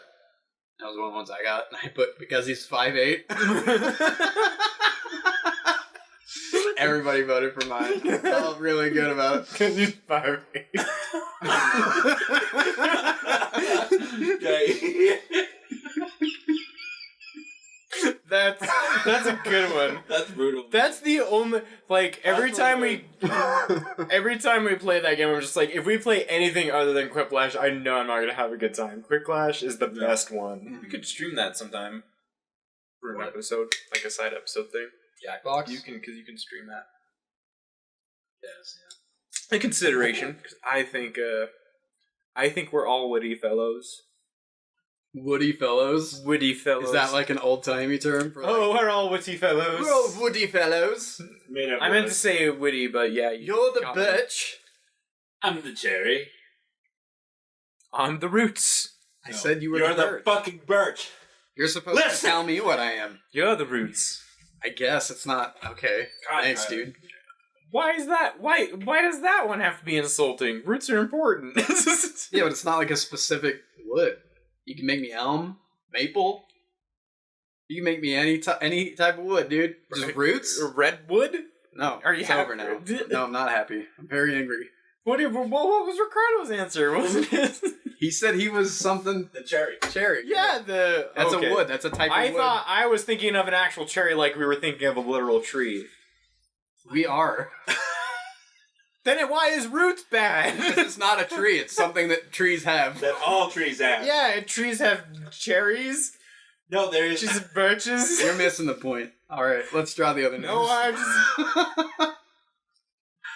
Speaker 3: That was one of the ones I got, and I put because he's 5'8". Everybody voted for mine. I felt really good about it.
Speaker 1: Because he's 5'8".
Speaker 2: Okay.
Speaker 1: That's a good one.
Speaker 2: That's brutal.
Speaker 1: That's the only every time we play that game, I'm just like, if we play anything other than Quiplash, I know I'm not gonna have a good time. Quiplash is the best one. We could stream that sometime for an episode, like a side episode thing.
Speaker 3: Jackbox?
Speaker 1: You can stream that.
Speaker 3: Yes,
Speaker 1: In consideration, because I think we're all witty fellows.
Speaker 3: Woody Fellows?
Speaker 1: Witty fellows.
Speaker 3: Is that an old-timey term for
Speaker 1: oh, we're all witty fellows.
Speaker 3: we're all Woody Fellows.
Speaker 1: I meant to say witty, but yeah.
Speaker 3: You're the
Speaker 1: got me.
Speaker 3: bitch.
Speaker 2: I'm the cherry.
Speaker 1: I'm the roots.
Speaker 3: I said you were
Speaker 2: You're
Speaker 3: the
Speaker 2: the
Speaker 3: birch.
Speaker 2: fucking birch.
Speaker 3: You're supposed to tell me what I am.
Speaker 1: You're the roots.
Speaker 3: I guess it's not okay. Thanks, dude.
Speaker 1: Why is that? Why does that one have to be insulting? Roots are important.
Speaker 3: Yeah, but it's not a specific wood. You can make me elm, maple. You can make me any type of wood, dude. Just roots?
Speaker 1: Redwood?
Speaker 3: No.
Speaker 1: Are you
Speaker 3: it's
Speaker 1: happy?
Speaker 3: over now. No, I'm not happy. I'm very angry.
Speaker 1: What was Ricardo's answer? Wasn't it?
Speaker 3: He said he was something
Speaker 2: The cherry.
Speaker 3: cherry.
Speaker 1: Yeah,
Speaker 3: That's
Speaker 1: okay.
Speaker 3: a wood. That's a type of wood.
Speaker 1: thought I was thinking of an actual cherry, like we were thinking of a literal tree.
Speaker 3: We are.
Speaker 1: Then why is roots bad?
Speaker 3: Because it's not a tree. It's something that trees have.
Speaker 2: That all trees have.
Speaker 1: Yeah, trees have cherries.
Speaker 2: No, there is.
Speaker 1: Trees have birches.
Speaker 3: You're missing the point. All right, let's draw the other names.
Speaker 1: No, I'm just.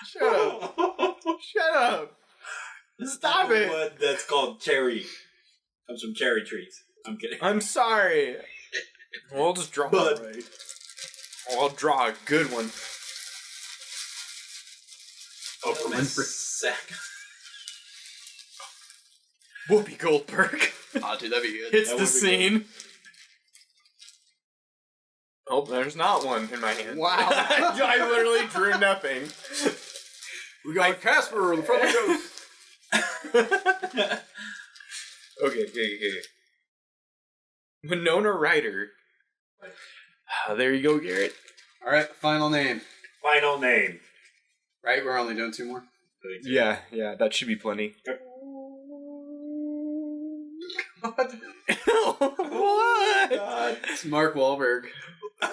Speaker 1: Shut up! Shut up! Stop it!
Speaker 2: Wood that's called cherry. Comes from cherry trees. I'm kidding.
Speaker 1: I'm sorry. We'll just draw
Speaker 2: Bud.
Speaker 1: one. I'll draw a good one.
Speaker 2: Oh, for my
Speaker 3: Winfrey.
Speaker 2: sack.
Speaker 1: Whoopi Goldberg.
Speaker 3: Oh, dude, that'd be good.
Speaker 1: Hits
Speaker 2: That
Speaker 1: the
Speaker 2: would be
Speaker 1: scene. Oh, there's not one in my hand.
Speaker 3: Wow.
Speaker 1: I literally drew nothing.
Speaker 3: We got Casper in front of the ghost.
Speaker 1: Okay. Winona Ryder. There you go, Garrett.
Speaker 3: All right, final name.
Speaker 2: Final name.
Speaker 3: Right, we're only doing 2 more.
Speaker 1: Yeah, that should be plenty.
Speaker 3: What?
Speaker 1: What?
Speaker 2: God.
Speaker 3: It's Mark Wahlberg.
Speaker 1: Yeah,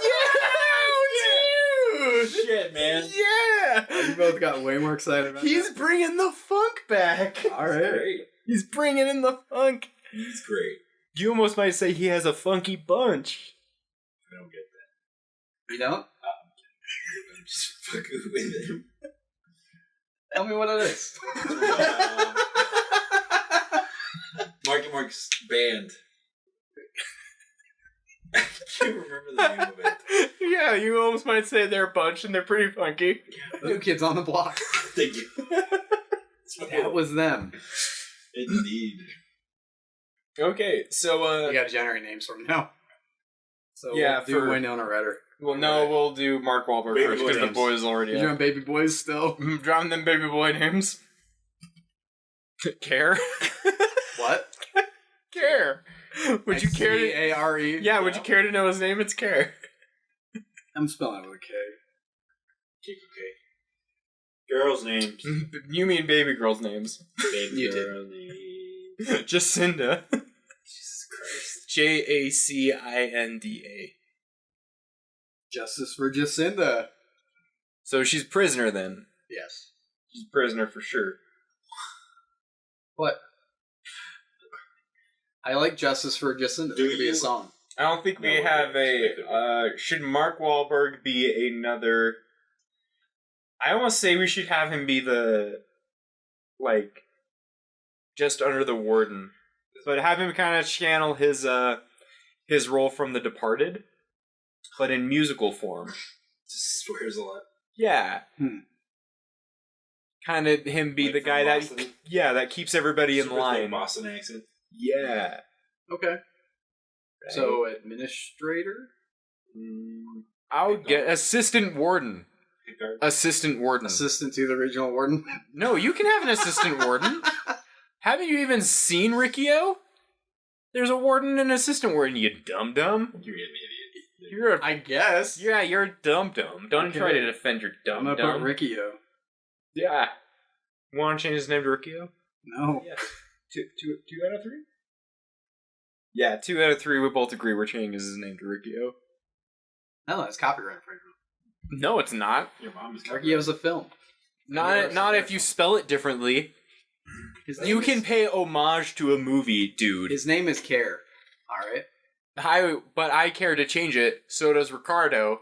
Speaker 1: dude!
Speaker 2: Shit, man.
Speaker 1: Yeah!
Speaker 3: You both got way more excited about
Speaker 1: He's
Speaker 3: that.
Speaker 1: bringing the funk back.
Speaker 3: All right.
Speaker 2: Great.
Speaker 1: He's bringing in the funk.
Speaker 2: He's great.
Speaker 1: You almost might say he has a funky bunch.
Speaker 2: I don't get that.
Speaker 3: You don't?
Speaker 2: I'm just fucking with him.
Speaker 3: Tell me what it is.
Speaker 2: Marky Mark's band. I can't remember the name of it.
Speaker 1: Yeah, you almost might say they're a bunch and they're pretty funky.
Speaker 3: New Kids on the Block.
Speaker 2: Thank you.
Speaker 3: That was them.
Speaker 2: Indeed.
Speaker 1: Okay, so
Speaker 3: You gotta generate names from now. So
Speaker 1: Yeah,
Speaker 3: we'll do
Speaker 1: for-
Speaker 3: Winona Ryder.
Speaker 1: well, no, we'll do Mark Wahlberg
Speaker 2: Baby
Speaker 1: first
Speaker 2: boy
Speaker 1: because the
Speaker 2: names.
Speaker 1: boys already.
Speaker 3: You're doing Baby Boys still?
Speaker 1: Drown them baby boy names. Care?
Speaker 3: What?
Speaker 1: Care. Would you care to?
Speaker 3: C-A-R-E?
Speaker 1: Yeah, would you care to know his name? It's Care.
Speaker 3: I'm spelling it with a K.
Speaker 2: KKK. Girls' names.
Speaker 1: You mean baby girls' names?
Speaker 2: Baby
Speaker 3: You did.
Speaker 2: girl names.
Speaker 1: Jacinda.
Speaker 2: Jesus Christ.
Speaker 1: Jacinda.
Speaker 3: Justice for Jacinda.
Speaker 1: So she's prisoner then.
Speaker 3: Yes.
Speaker 1: She's prisoner for sure.
Speaker 3: What? I like Justice for Jacinda.
Speaker 2: Do
Speaker 3: It could be
Speaker 2: you?
Speaker 3: a song.
Speaker 1: I don't think we
Speaker 2: No,
Speaker 1: have
Speaker 2: okay.
Speaker 1: should Mark Wahlberg be another... I almost say we should have him be just under the warden. But have him kind of channel his his role from The Departed, but in musical form.
Speaker 2: Just swears a lot.
Speaker 1: Yeah. Kind of him be
Speaker 2: Like
Speaker 1: the
Speaker 2: from
Speaker 1: guy
Speaker 2: Boston?
Speaker 1: that keeps everybody in
Speaker 2: Super thick
Speaker 1: line.
Speaker 2: Boston accent.
Speaker 1: Yeah.
Speaker 3: Okay. So administrator.
Speaker 1: I'll get assistant warden.
Speaker 2: Pickard.
Speaker 1: Assistant warden.
Speaker 3: Assistant to the regional warden.
Speaker 1: No, you can have an assistant warden. Haven't you even seen Riccio? There's a warden and an assistant warden, you dum-dum.
Speaker 2: You're an idiot.
Speaker 1: You're a...
Speaker 3: I guess.
Speaker 1: Yeah, you're a dum-dum. Don't
Speaker 3: Okay.
Speaker 1: try to defend your
Speaker 3: I'm gonna put
Speaker 1: dum-dum.
Speaker 3: Riccio.
Speaker 1: Yeah. Want to change his name to Riccio?
Speaker 3: No.
Speaker 1: Yeah. Two out of 3? Yeah, 2 out of 3 we both agree we're changing his name to Riccio.
Speaker 3: No, that's copyright infringement.
Speaker 1: No, it's not.
Speaker 2: Your mom is
Speaker 3: Riccio's a film.
Speaker 1: Not if you spell it differently. You can pay homage to a movie, dude.
Speaker 3: His name is Care. Alright.
Speaker 1: But I care to change it. So does Ricardo.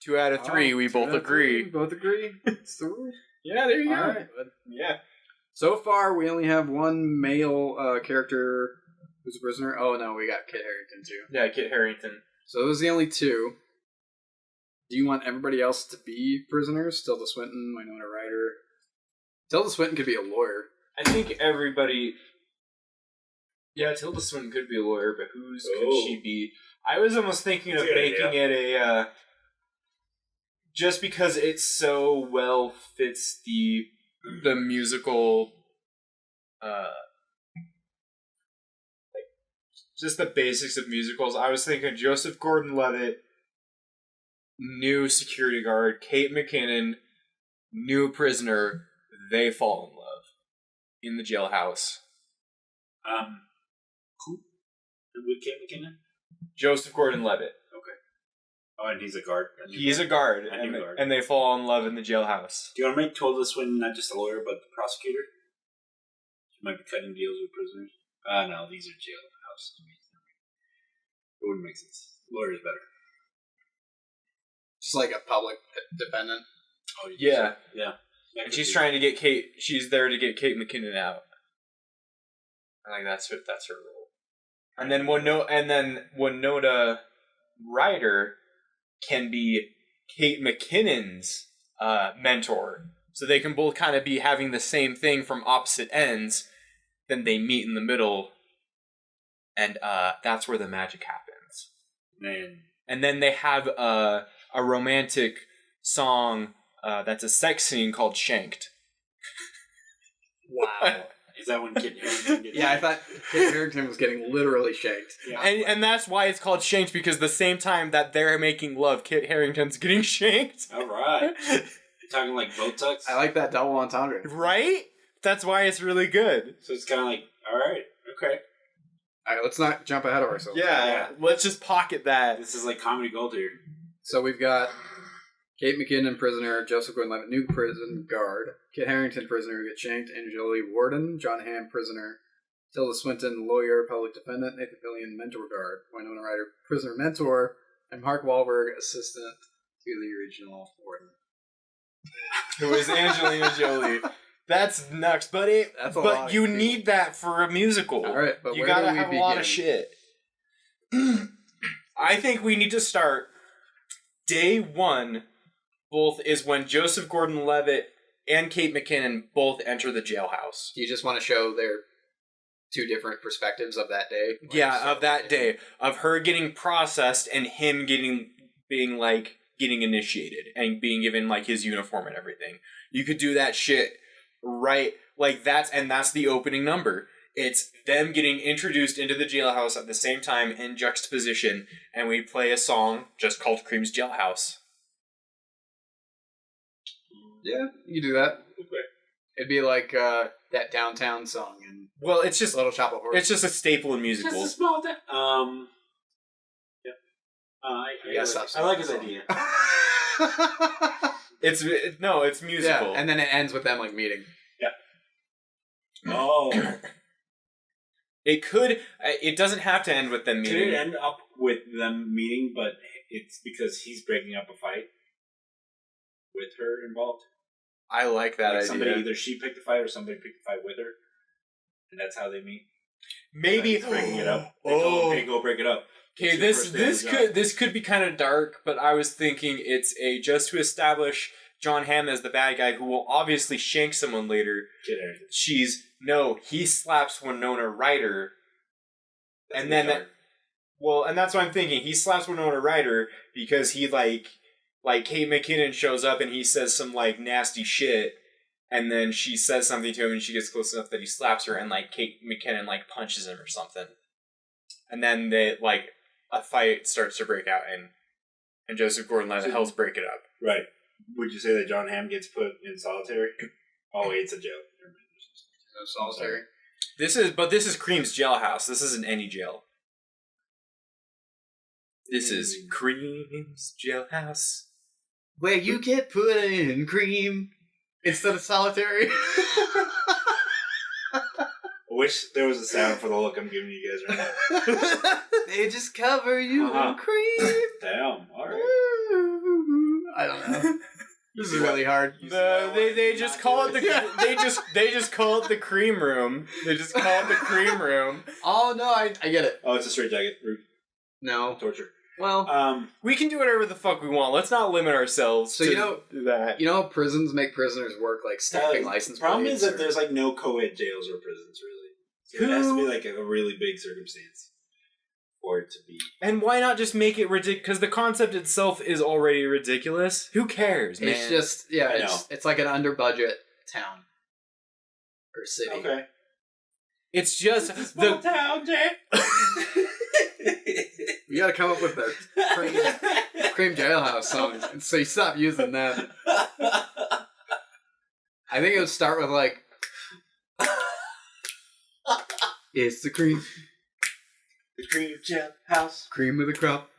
Speaker 1: 2 out of 3. We both agree.
Speaker 3: We both agree. It's the rule.
Speaker 1: Yeah, there you go.
Speaker 3: Alright.
Speaker 1: Yeah.
Speaker 3: So far, we only have one male character who's a prisoner. Oh, no, we got Kit Harington, too.
Speaker 1: Yeah, Kit Harington.
Speaker 3: So those are the only 2. Do you want everybody else to be prisoners? Tilda Swinton, Winona Ryder. Tilda Swinton could be a lawyer.
Speaker 1: I think everybody... Yeah, Tilda Swinton could be a lawyer, but whose could she be? I was almost thinking of making it a... just because it so well fits the musical... just the basics of musicals. I was thinking Joseph Gordon-Levitt, new security guard, Kate McKinnon, new prisoner, they fall in love in the jailhouse.
Speaker 2: Who? With Kate McKinnon?
Speaker 1: Joseph Gordon-Levitt.
Speaker 2: Okay. Oh, and he's a guard.
Speaker 1: He's a guard, and they fall in love in the jailhouse.
Speaker 2: Do you want to make Tilda Swinton not just a lawyer, but the prosecutor? She might be cutting deals with prisoners. No, these are jailhouses. It wouldn't make sense. Lawyer's better.
Speaker 3: Just like a public defendant.
Speaker 2: Oh,
Speaker 1: Yeah.
Speaker 2: Yeah.
Speaker 1: And she's trying to get Kate. She's there to get Kate McKinnon out. I think that's her role. And then Winona Ryder can be Kate McKinnon's mentor, so they can both kind of be having the same thing from opposite ends. Then they meet in the middle, and that's where the magic happens.
Speaker 2: Man.
Speaker 1: And then they have a romantic song that's a sex scene called Shanked.
Speaker 3: Wow.
Speaker 2: Is that when Kit Harington gets
Speaker 3: Yeah, I thought Kit Harington was getting literally shanked.
Speaker 2: Yeah.
Speaker 1: And that's why it's called Shanked, because the same time that they're making love, Kit Harington's getting shanked.
Speaker 2: Alright. You're talking like Botox?
Speaker 3: I like that double entendre.
Speaker 1: Right? That's why it's really good.
Speaker 2: So it's kind of like, alright, okay.
Speaker 3: Alright, let's not jump ahead of ourselves.
Speaker 1: Yeah, let's just pocket that.
Speaker 2: This is like comedy gold here.
Speaker 3: So we've got Kate McKinnon, prisoner, Joseph Gordon-Levitt, new prison guard, Kit Harington, prisoner who gets shanked, Anjali Warden, John Hamm, prisoner, Tilda Swinton, lawyer, public defendant, Nathan Fillion, mentor guard, Winona Ryder, prisoner mentor, and Mark Wahlberg, assistant to the original warden.
Speaker 1: Who is Angelina Jolie. That's nuts, but
Speaker 3: That's a lot of
Speaker 1: you
Speaker 3: people.
Speaker 1: need that for a musical.
Speaker 3: All right, but
Speaker 1: you
Speaker 3: where
Speaker 1: gotta
Speaker 3: do we
Speaker 1: have a lot of
Speaker 3: begin?
Speaker 1: shit. I think we need to start day one. Both is when Joseph Gordon-Levitt and Kate McKinnon both enter the jailhouse.
Speaker 3: Do you just want to show their two different perspectives of that day?
Speaker 1: Yeah, of that day, of her getting processed and him getting initiated and being given like his uniform and everything. You could do that shit right, like that's the opening number. It's them getting introduced into the jailhouse at the same time in juxtaposition, and we play a song just called Cream's Jailhouse.
Speaker 3: Yeah, you can do that.
Speaker 2: Okay.
Speaker 3: It'd be like that downtown song in
Speaker 1: Well, it's just
Speaker 3: Little Shop of Horrors.
Speaker 1: it's just a staple in
Speaker 2: Just a
Speaker 1: musicals.
Speaker 2: small yeah. I like his idea.
Speaker 1: It's musical.
Speaker 3: Yeah, and then it ends with them like meeting.
Speaker 2: Oh.
Speaker 1: It doesn't have to end with them
Speaker 2: Could
Speaker 1: meeting.
Speaker 2: it end up with them meeting, but it's because he's breaking up a fight with her involved?
Speaker 1: I like that
Speaker 2: Like
Speaker 1: idea.
Speaker 2: somebody, either she picked the fight or somebody picked the fight with her, and that's how they meet.
Speaker 1: Maybe
Speaker 2: He's breaking it up. They told him, "Hey, go break it up."
Speaker 1: Okay, this could be kind of dark, but I was thinking it's just to establish John Hamm as the bad guy who will obviously shank someone later. He slaps Winona Ryder, and then and that's what I'm thinking. He slaps Winona Ryder because he like Kate McKinnon shows up and he says some like nasty shit, and then she says something to him and she gets close enough that he slaps her and like Kate McKinnon like punches him or something, and then they like a fight starts to break out and Joseph Gordon-Levitt helps break it up.
Speaker 2: Right. Would you say that John Hamm gets put in solitary? Oh wait, it's a jail.
Speaker 3: Solitary.
Speaker 1: This is Cream's Jailhouse. This isn't any jail. This is Cream's Jailhouse.
Speaker 3: Where you get put in cream instead of solitary.
Speaker 2: I wish there was a sound for the look I'm giving you guys right now.
Speaker 3: They just cover you in cream.
Speaker 2: Damn, alright.
Speaker 3: I don't know. This is really hard.
Speaker 1: They just call it they just call it the cream room. They just call it the cream room.
Speaker 3: Oh no, I get it.
Speaker 2: Oh, it's a straight jacket. Rude.
Speaker 3: No.
Speaker 2: Torture.
Speaker 3: Well,
Speaker 1: we can do whatever the fuck we want. Let's not limit ourselves to that.
Speaker 3: You know how prisons make prisoners work like stamping license plates?
Speaker 2: The problem is that there's like no co-ed jails or prisons really. So it has to be like a really big circumstance for it to be.
Speaker 1: And why not just make it ridiculous? Because the concept itself is already ridiculous. Who cares, man?
Speaker 3: It's just it's like an under budget town or city.
Speaker 2: Okay.
Speaker 1: It's just
Speaker 2: the town, Jay.
Speaker 3: You gotta come up with the Cream Jailhouse song, so you stop using that. I think it would start with like, it's the cream.
Speaker 2: The Cream Jailhouse.
Speaker 3: Cream of the crop.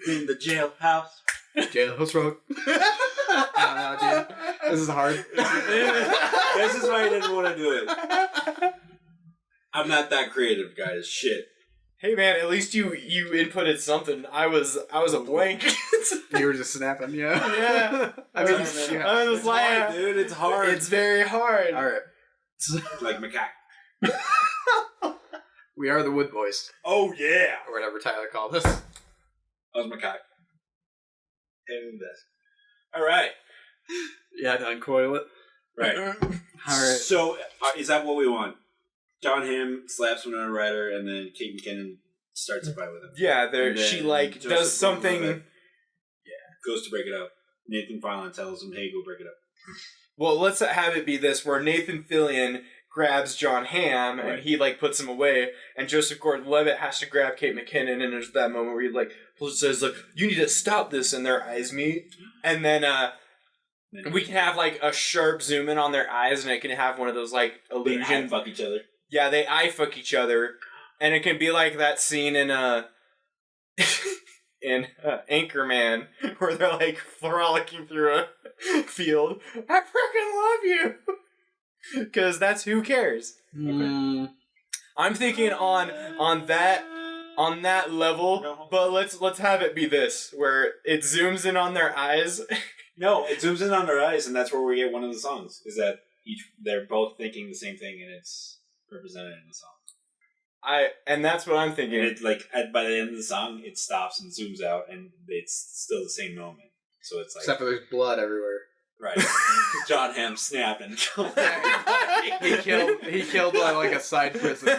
Speaker 2: In the jailhouse.
Speaker 3: Jailhouse Road. I don't know, dude. This is hard.
Speaker 2: This is why I didn't want to do it. I'm not that creative, guys. Shit.
Speaker 1: Hey man, at least you inputted something. I was a blank.
Speaker 3: You were just snapping, yeah.
Speaker 1: Yeah. I mean, I was like,
Speaker 2: hard, dude. It's hard.
Speaker 1: It's very hard.
Speaker 3: All right.
Speaker 2: Like macaque.
Speaker 3: We are the Wood Boys.
Speaker 2: Oh yeah.
Speaker 3: Or whatever Tyler called us.
Speaker 2: I was macaque. And this. All right.
Speaker 3: Yeah, to uncoil it.
Speaker 2: Right.
Speaker 3: All right.
Speaker 2: So, is that what we want? John Hamm slaps Winona Ryder, and then Kate McKinnon starts a fight with him.
Speaker 1: Yeah, she like
Speaker 2: Joseph
Speaker 1: does something.
Speaker 2: Goes to break it up. Nathan Fillion tells him, "Hey, go break it up."
Speaker 1: Well, let's have it be this, where Nathan Fillion grabs John Hamm and he like puts him away, and Joseph Gordon-Levitt has to grab Kate McKinnon, and there's that moment where he like says like, "You need to stop this," and their eyes meet, and then we can have like a sharp zoom in on their eyes, and it can have one of those like illusion.
Speaker 2: They fuck each other.
Speaker 1: Yeah, they eye fuck each other, and it can be like that scene in Anchorman where they're like frolicking through a field. I freaking love you, because that's Who Cares.
Speaker 3: Mm.
Speaker 1: I'm thinking on that level, but let's have it be this where it zooms in on their eyes.
Speaker 2: No, it zooms in on their eyes, and that's where we get one of the songs. Is that they're both thinking the same thing, and it's represented in the song.
Speaker 1: And that's what I'm thinking.
Speaker 2: And it by the end of the song, it stops and zooms out, and it's still the same moment. So it's like,
Speaker 3: except for there's blood everywhere.
Speaker 2: Right. John Hamm snapping.
Speaker 3: He killed like a side prison.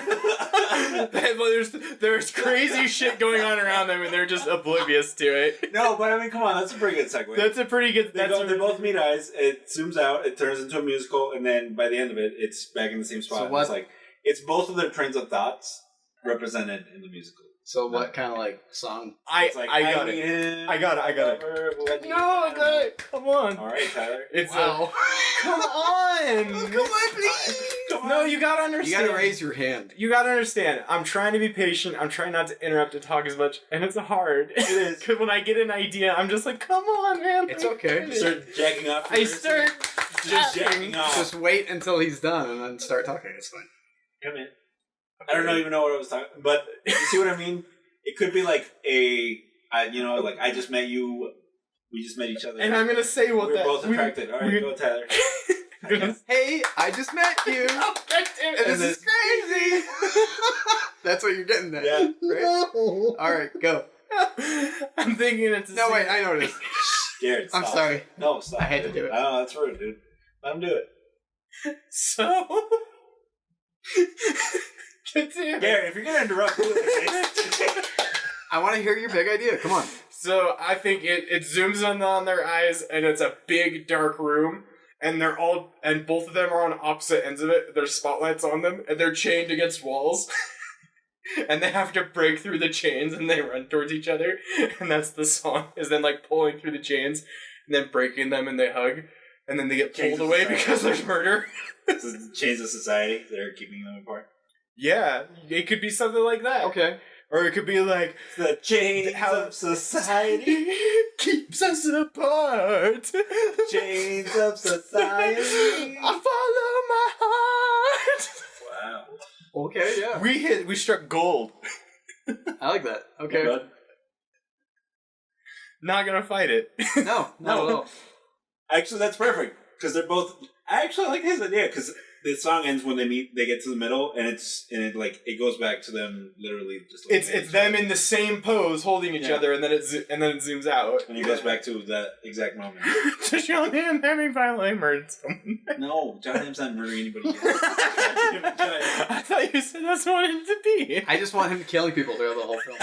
Speaker 1: There's crazy shit going on around them, and they're just oblivious to it.
Speaker 2: No, but I mean, come on, that's a pretty good segue.
Speaker 1: That's a pretty good.
Speaker 2: They both meet eyes. It zooms out. It turns into a musical, and then by the end of it, it's back in the same spot.
Speaker 3: So what?
Speaker 2: It's like it's both of their trains of thoughts represented in the musical.
Speaker 3: So what kind of like song?
Speaker 1: I
Speaker 2: It's like,
Speaker 1: got it. I got it. No, I got it. Come on.
Speaker 2: All right, Tyler.
Speaker 1: It's
Speaker 3: Wow.
Speaker 1: come on.
Speaker 3: Come on, please.
Speaker 2: Come on.
Speaker 1: No, you gotta understand.
Speaker 3: You gotta raise your hand.
Speaker 1: You gotta understand. I'm trying to be patient. I'm trying not to interrupt and talk as much, and it's hard.
Speaker 2: It is.
Speaker 1: Because when I get an idea, I'm just like, come on, man.
Speaker 3: It's okay.
Speaker 2: Start jacking off.
Speaker 1: I start
Speaker 2: just jacking off.
Speaker 3: Just wait until he's done and then start talking. It's fine.
Speaker 2: Come in. I don't even know what I was talking, but you see what I mean? It could be like I just met you. We just met each other.
Speaker 1: And I'm gonna say what
Speaker 2: we're both attracted. All right, go Tyler.
Speaker 3: Hey, I just met you. And this is crazy. That's what you're getting at.
Speaker 2: Yeah.
Speaker 3: Right? All right, go.
Speaker 1: I'm thinking it's a
Speaker 3: No, wait, I know this.
Speaker 2: Garrett,
Speaker 3: I'm
Speaker 2: stop.
Speaker 3: sorry.
Speaker 2: No, stop.
Speaker 3: I had to do it.
Speaker 2: Oh, that's rude, dude. Let him do it.
Speaker 1: So continue.
Speaker 2: Garrett, if you're gonna interrupt, do it.
Speaker 3: I want to hear your big idea. Come on.
Speaker 1: So I think it zooms in on their eyes, and it's a big dark room, and both of them are on opposite ends of it. There's spotlights on them, and they're chained against walls, and they have to break through the chains, and they run towards each other, and that's the song. Is then like pulling through the chains, and then breaking them, and they hug, and then they get
Speaker 2: Chains
Speaker 1: pulled
Speaker 2: of
Speaker 1: away
Speaker 2: society.
Speaker 1: because there's murder.
Speaker 2: So the chains of society that are keeping them apart.
Speaker 1: Yeah, it could be something like that.
Speaker 3: Okay.
Speaker 1: Or it could be like,
Speaker 2: The chains
Speaker 1: How-
Speaker 2: of society.
Speaker 1: keeps us apart.
Speaker 2: Chains of society.
Speaker 1: I follow my heart.
Speaker 2: Wow.
Speaker 3: Okay, yeah.
Speaker 1: We struck gold.
Speaker 3: I like that. Okay.
Speaker 2: Bud.
Speaker 1: Not gonna fight it.
Speaker 3: No, not at all.
Speaker 2: Actually, that's perfect because they're both. I actually like his idea because the song ends when they meet. They get to the middle, and it goes back to them literally just.
Speaker 1: It's them in the same pose holding each
Speaker 2: Yeah.
Speaker 1: other, and then it zooms out.
Speaker 2: and it goes back to that exact moment.
Speaker 1: to show him having violently murdered someone.
Speaker 2: No, John Hamm's not murdering anybody. Yet.
Speaker 1: I thought you said that's what it to be.
Speaker 3: I just want him killing people throughout the whole film.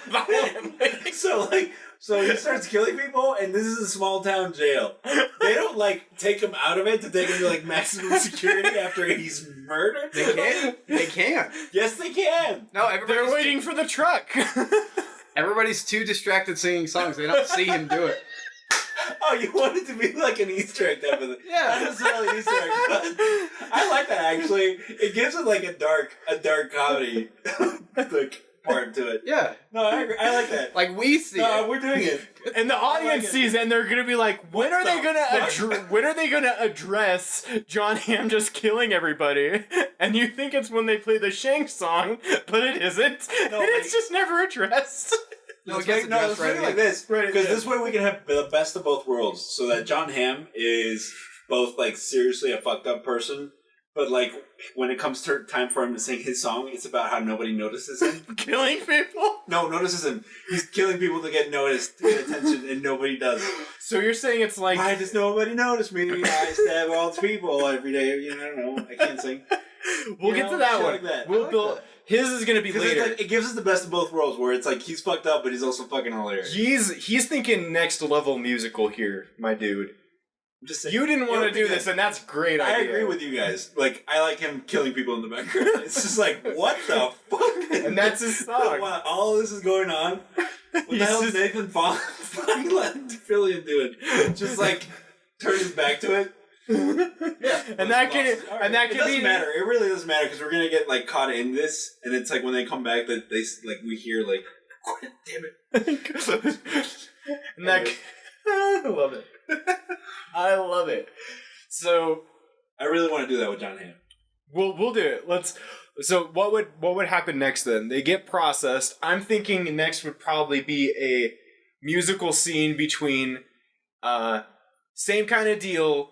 Speaker 1: Violently.
Speaker 2: So he starts killing people, and this is a small town jail. They don't take him out of it to take him to maximum security after he's murdered.
Speaker 3: They can't. They can't.
Speaker 2: Yes, they can.
Speaker 3: No,
Speaker 1: They're waiting for the truck.
Speaker 3: Everybody's too distracted singing songs. They don't see him do it.
Speaker 2: Oh, you want it to be like an Easter egg type of thing?
Speaker 3: Yeah.
Speaker 2: Not necessarily an Easter egg, but I like that actually. It gives it a dark comedy part to it.
Speaker 3: Yeah.
Speaker 2: No, I agree. I like that.
Speaker 3: Like we see
Speaker 2: No,
Speaker 3: it.
Speaker 2: we're doing it.
Speaker 1: And the audience
Speaker 2: it.
Speaker 1: sees it, and they're gonna be like, when are they gonna address John Hamm just killing everybody? And you think it's when they play the Shank song, but it isn't.
Speaker 2: No,
Speaker 1: and it's just never addressed.
Speaker 3: No, it
Speaker 2: Let's
Speaker 3: gets
Speaker 2: make
Speaker 3: addressed
Speaker 2: it
Speaker 3: right
Speaker 2: like
Speaker 3: here.
Speaker 2: this.
Speaker 1: Right,
Speaker 2: Because
Speaker 1: yeah.
Speaker 2: this way we can have the best of both worlds. So that John Hamm is both seriously a fucked up person, but when it comes to time for him to sing his song, it's about how nobody notices him.
Speaker 1: Killing people?
Speaker 2: No, notices him. He's killing people to get noticed, to get attention, and nobody does.
Speaker 1: So you're saying it's like...
Speaker 2: Why does nobody notice me? I stab all these people every day. I don't know. I can't sing.
Speaker 1: We'll get to that
Speaker 2: shit
Speaker 1: one.
Speaker 2: like that.
Speaker 1: We'll
Speaker 3: I like
Speaker 1: build...
Speaker 3: that.
Speaker 1: His is gonna be
Speaker 2: Because
Speaker 1: later.
Speaker 2: it gives us the best of both worlds, where it's he's fucked up, but he's also fucking hilarious.
Speaker 1: He's thinking next level musical here, my dude.
Speaker 2: I'm just saying.
Speaker 1: You didn't want to do this, and that's a great
Speaker 2: I
Speaker 1: idea.
Speaker 2: agree with you guys. I like him killing people in the background. It's just what the fuck?
Speaker 1: And that's his song.
Speaker 2: Wow, all this is going on. What the
Speaker 1: He's
Speaker 2: hell is
Speaker 1: just-
Speaker 2: Nathan Fillion doing? Just turn his back to it.
Speaker 1: Yeah, and that can
Speaker 2: It
Speaker 1: be
Speaker 2: doesn't matter. It really doesn't matter because we're gonna get caught in this, and it's when they come back that they we hear "Quit, damn it."
Speaker 1: and that I love it. I love it. So
Speaker 2: I really want to do that with John Hamm.
Speaker 1: we'll do it. So what would happen next then? They get processed. I'm thinking next would probably be a musical scene between same kind of deal.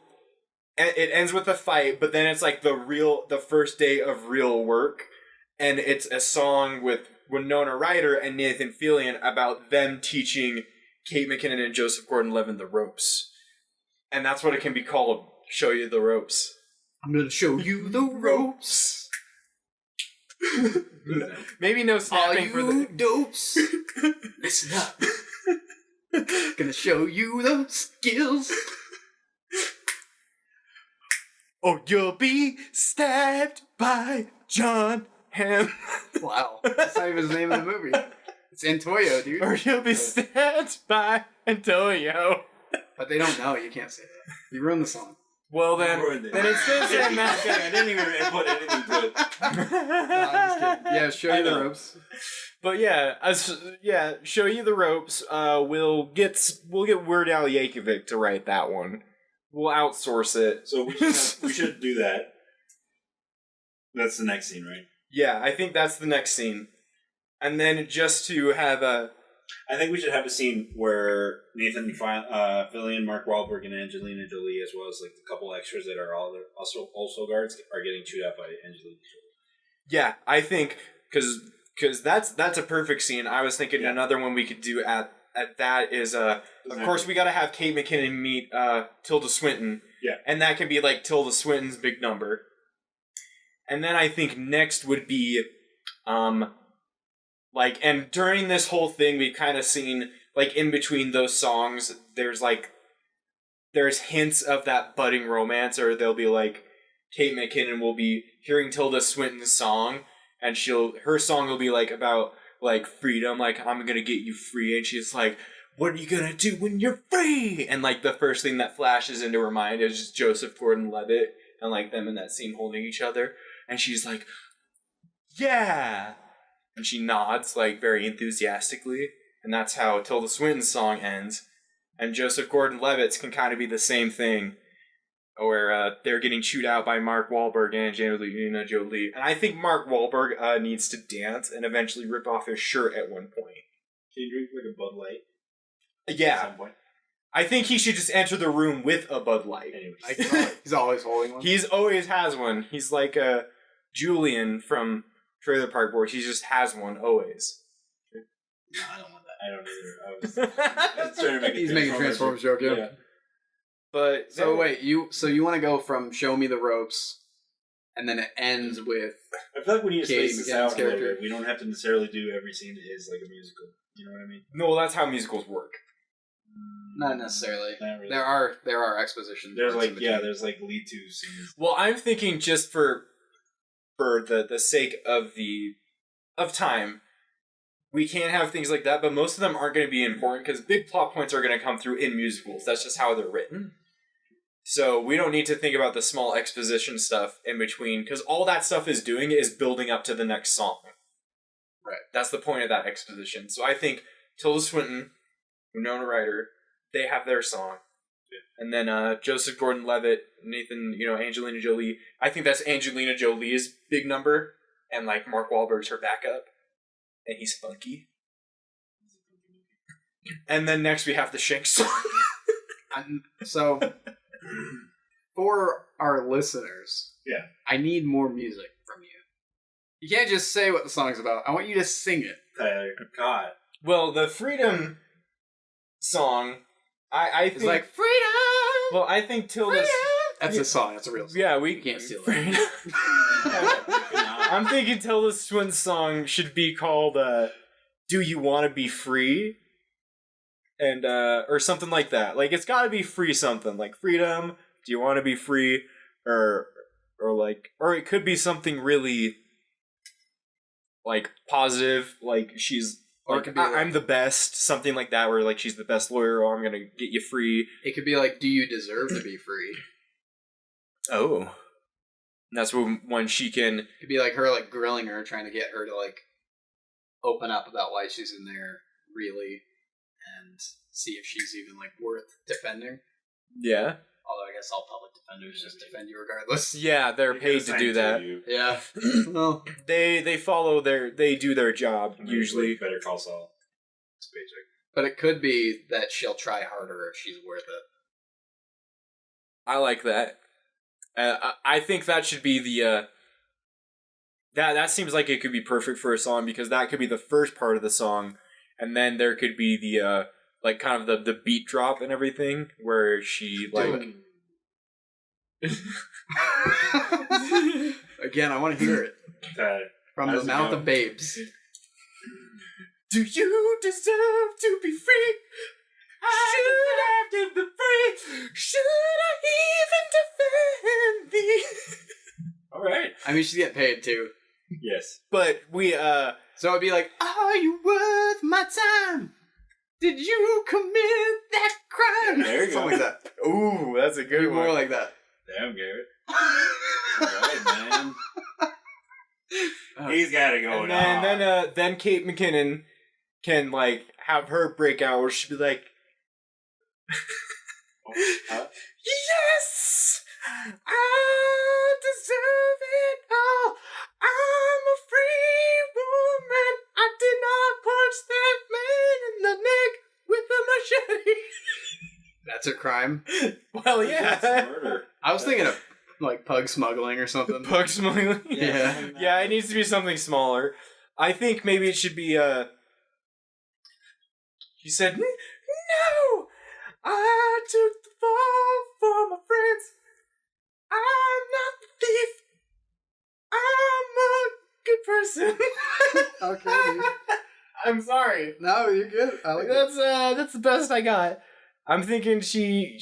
Speaker 1: It ends with a fight, but then it's the first day of real work, and it's a song with Winona Ryder and Nathan Fillion about them teaching Kate McKinnon and Joseph Gordon-Levitt the ropes, and that's what it can be called. Show you the ropes.
Speaker 3: I'm gonna show you the ropes.
Speaker 1: Maybe no
Speaker 3: All
Speaker 1: snapping for
Speaker 3: you
Speaker 1: the.
Speaker 3: dopes, listen up. Gonna show you those skills.
Speaker 1: Oh, you'll be stabbed by John Hamm.
Speaker 3: Wow, that's not even the name of the movie. It's Antonio, dude.
Speaker 1: Or you'll be stabbed by Antonio.
Speaker 3: But they don't know. You can't say that. You ruined the song.
Speaker 1: Well then,
Speaker 2: Ruined it.
Speaker 1: then it's still saying
Speaker 2: I
Speaker 1: that.
Speaker 2: didn't even put anything to it.
Speaker 3: No, I'm just kidding. Yeah, show
Speaker 2: I
Speaker 3: you the
Speaker 2: know.
Speaker 3: ropes.
Speaker 1: But yeah, show you the ropes. We'll get Weird Al Yankovic to write that one. We'll outsource it.
Speaker 2: So we should do that. That's the next scene, right?
Speaker 1: Yeah, I think that's the next scene. And then just to have
Speaker 2: I think we should have a scene where Nathan Fillion, Mark Wahlberg, and Angelina Jolie, as well as like the couple extras that are also guards, are getting chewed out by Angelina Jolie.
Speaker 1: Yeah, I think because that's a perfect scene. I was thinking another one we could do at that is of course we got to have Kate McKinnon meet Tilda Swinton.
Speaker 2: Yeah,
Speaker 1: and that can be like Tilda Swinton's big number. And then I think next would be like, and during this whole thing, we've kind of seen, like, in between those songs, there's hints of that budding romance, or they'll be, like, Kate McKinnon will be hearing Tilda Swinton's song, and her song will be, like, about, like, freedom, like, I'm gonna get you free, and she's like, what are you gonna do when you're free? And, like, the first thing that flashes into her mind is just Joseph Gordon-Levitt, and, like, them in that scene holding each other, and she's like, yeah! And she nods, like, very enthusiastically. And that's how Tilda Swinton's song ends. And Joseph Gordon-Levitt's can kind of be the same thing, where they're getting chewed out by Mark Wahlberg and Angelina Jolie. And I think Mark Wahlberg needs to dance and eventually rip off his shirt at one point.
Speaker 2: Can you drink like a Bud Light?
Speaker 1: Yeah.
Speaker 2: At some point?
Speaker 1: I think he should just enter the room with a Bud Light.
Speaker 2: Anyways.
Speaker 3: He's always holding one.
Speaker 1: He's always has one. He's like Julian from Trailer Park Boys. He just has one always.
Speaker 2: No, I don't want that. I don't either. I was trying to make
Speaker 3: He's making a Transformers joke, yeah.
Speaker 1: But
Speaker 3: so wait, you want to go from show me the ropes, and then it ends with
Speaker 2: I feel like we need to
Speaker 3: Katie
Speaker 2: space this
Speaker 3: McKinnon's
Speaker 2: out a little
Speaker 3: character.
Speaker 2: bit. We don't have to necessarily do every scene is like a musical. You know what I mean?
Speaker 1: No, that's how musicals work.
Speaker 3: not necessarily.
Speaker 2: Not really.
Speaker 3: There are exposition.
Speaker 2: There's
Speaker 3: parts
Speaker 2: like
Speaker 3: in between.
Speaker 2: there's like lead to scenes.
Speaker 1: Well, I'm thinking just for the sake of time, we can't have things like that, but most of them aren't going to be important because big plot points are going to come through in musicals. That's just how they're written. So we don't need to think about the small exposition stuff in between because all that stuff is doing is building up to the next song.
Speaker 3: Right.
Speaker 1: That's the point of that exposition. So I think Tilda Swinton, Winona Ryder, they have their song. Yeah. And then Joseph Gordon-Levitt, Nathan, Angelina Jolie. I think that's Angelina Jolie's big number, and like Mark Wahlberg's her backup, and he's funky. And then next we have the Shank song.
Speaker 3: So, for our listeners,
Speaker 2: yeah,
Speaker 3: I need more music from you. You can't just say what the song's about. I want you to sing it.
Speaker 2: Tyler, God.
Speaker 1: Well, the Freedom song, I think...
Speaker 3: It's like, freedom!
Speaker 1: Well, I think Tilda's...
Speaker 3: Freedom! That's a song. That's a real song.
Speaker 1: Yeah, we
Speaker 3: can't steal it.
Speaker 1: I'm thinking Tilda Swinton's song should be called Do You Want to Be Free? And or something like that. Like it's got to be free something. Like freedom, do you want to be free? Or it could be something really like positive, like she's
Speaker 3: Or
Speaker 1: like,
Speaker 3: it could be like,
Speaker 1: I'm the best, something like that where like she's the best lawyer or I'm going to get you free.
Speaker 3: It could be like, do you deserve to be free?
Speaker 1: Oh. And that's when she can...
Speaker 3: It could be like her like grilling her, trying to get her to like open up about why she's in there really and see if she's even like worth defending.
Speaker 1: Yeah.
Speaker 3: Although I guess all public defenders just defend you regardless.
Speaker 1: Yeah, they're paid to do that.
Speaker 3: Yeah. Well,
Speaker 1: they do their job usually.
Speaker 2: Better Call Saul. It's basic.
Speaker 3: But it could be that she'll try harder if she's worth it.
Speaker 1: I like that. I think that should be the that seems like it could be perfect for a song because that could be the first part of the song, and then there could be the like kind of the beat drop and everything where she like.
Speaker 3: Again, I want to hear it from the mouth of babes.
Speaker 1: Do you deserve to be free? Should I have to be free? Should I even defend thee?
Speaker 2: All right.
Speaker 3: I mean, she's getting paid too.
Speaker 2: Yes.
Speaker 1: But we
Speaker 3: So it'd be like, are you worth my time? Did you commit that crime?
Speaker 2: Yeah, there you
Speaker 3: Something
Speaker 2: go.
Speaker 3: like that.
Speaker 1: ooh, that's a good one.
Speaker 3: More like that.
Speaker 2: Damn, Garrett. All right, man. He's got to go
Speaker 1: And then Kate McKinnon can like have her breakout where she'd be like, yes, I deserve it all. I'm a free woman. I did not punch that man in
Speaker 3: That's a crime.
Speaker 1: Well,
Speaker 2: That's
Speaker 1: yeah.
Speaker 2: murder.
Speaker 3: I was thinking of like pug smuggling or something.
Speaker 1: Pug smuggling.
Speaker 3: Yeah.
Speaker 2: something
Speaker 1: Yeah,
Speaker 2: that-
Speaker 1: it needs to be something smaller. I think maybe it should be She said, "No, I took the fall for my friends. I'm not the thief. I'm a good person."
Speaker 3: Okay, dude.
Speaker 1: I'm sorry.
Speaker 3: No, you're good. I like it.
Speaker 1: That's the best I got. I'm thinking she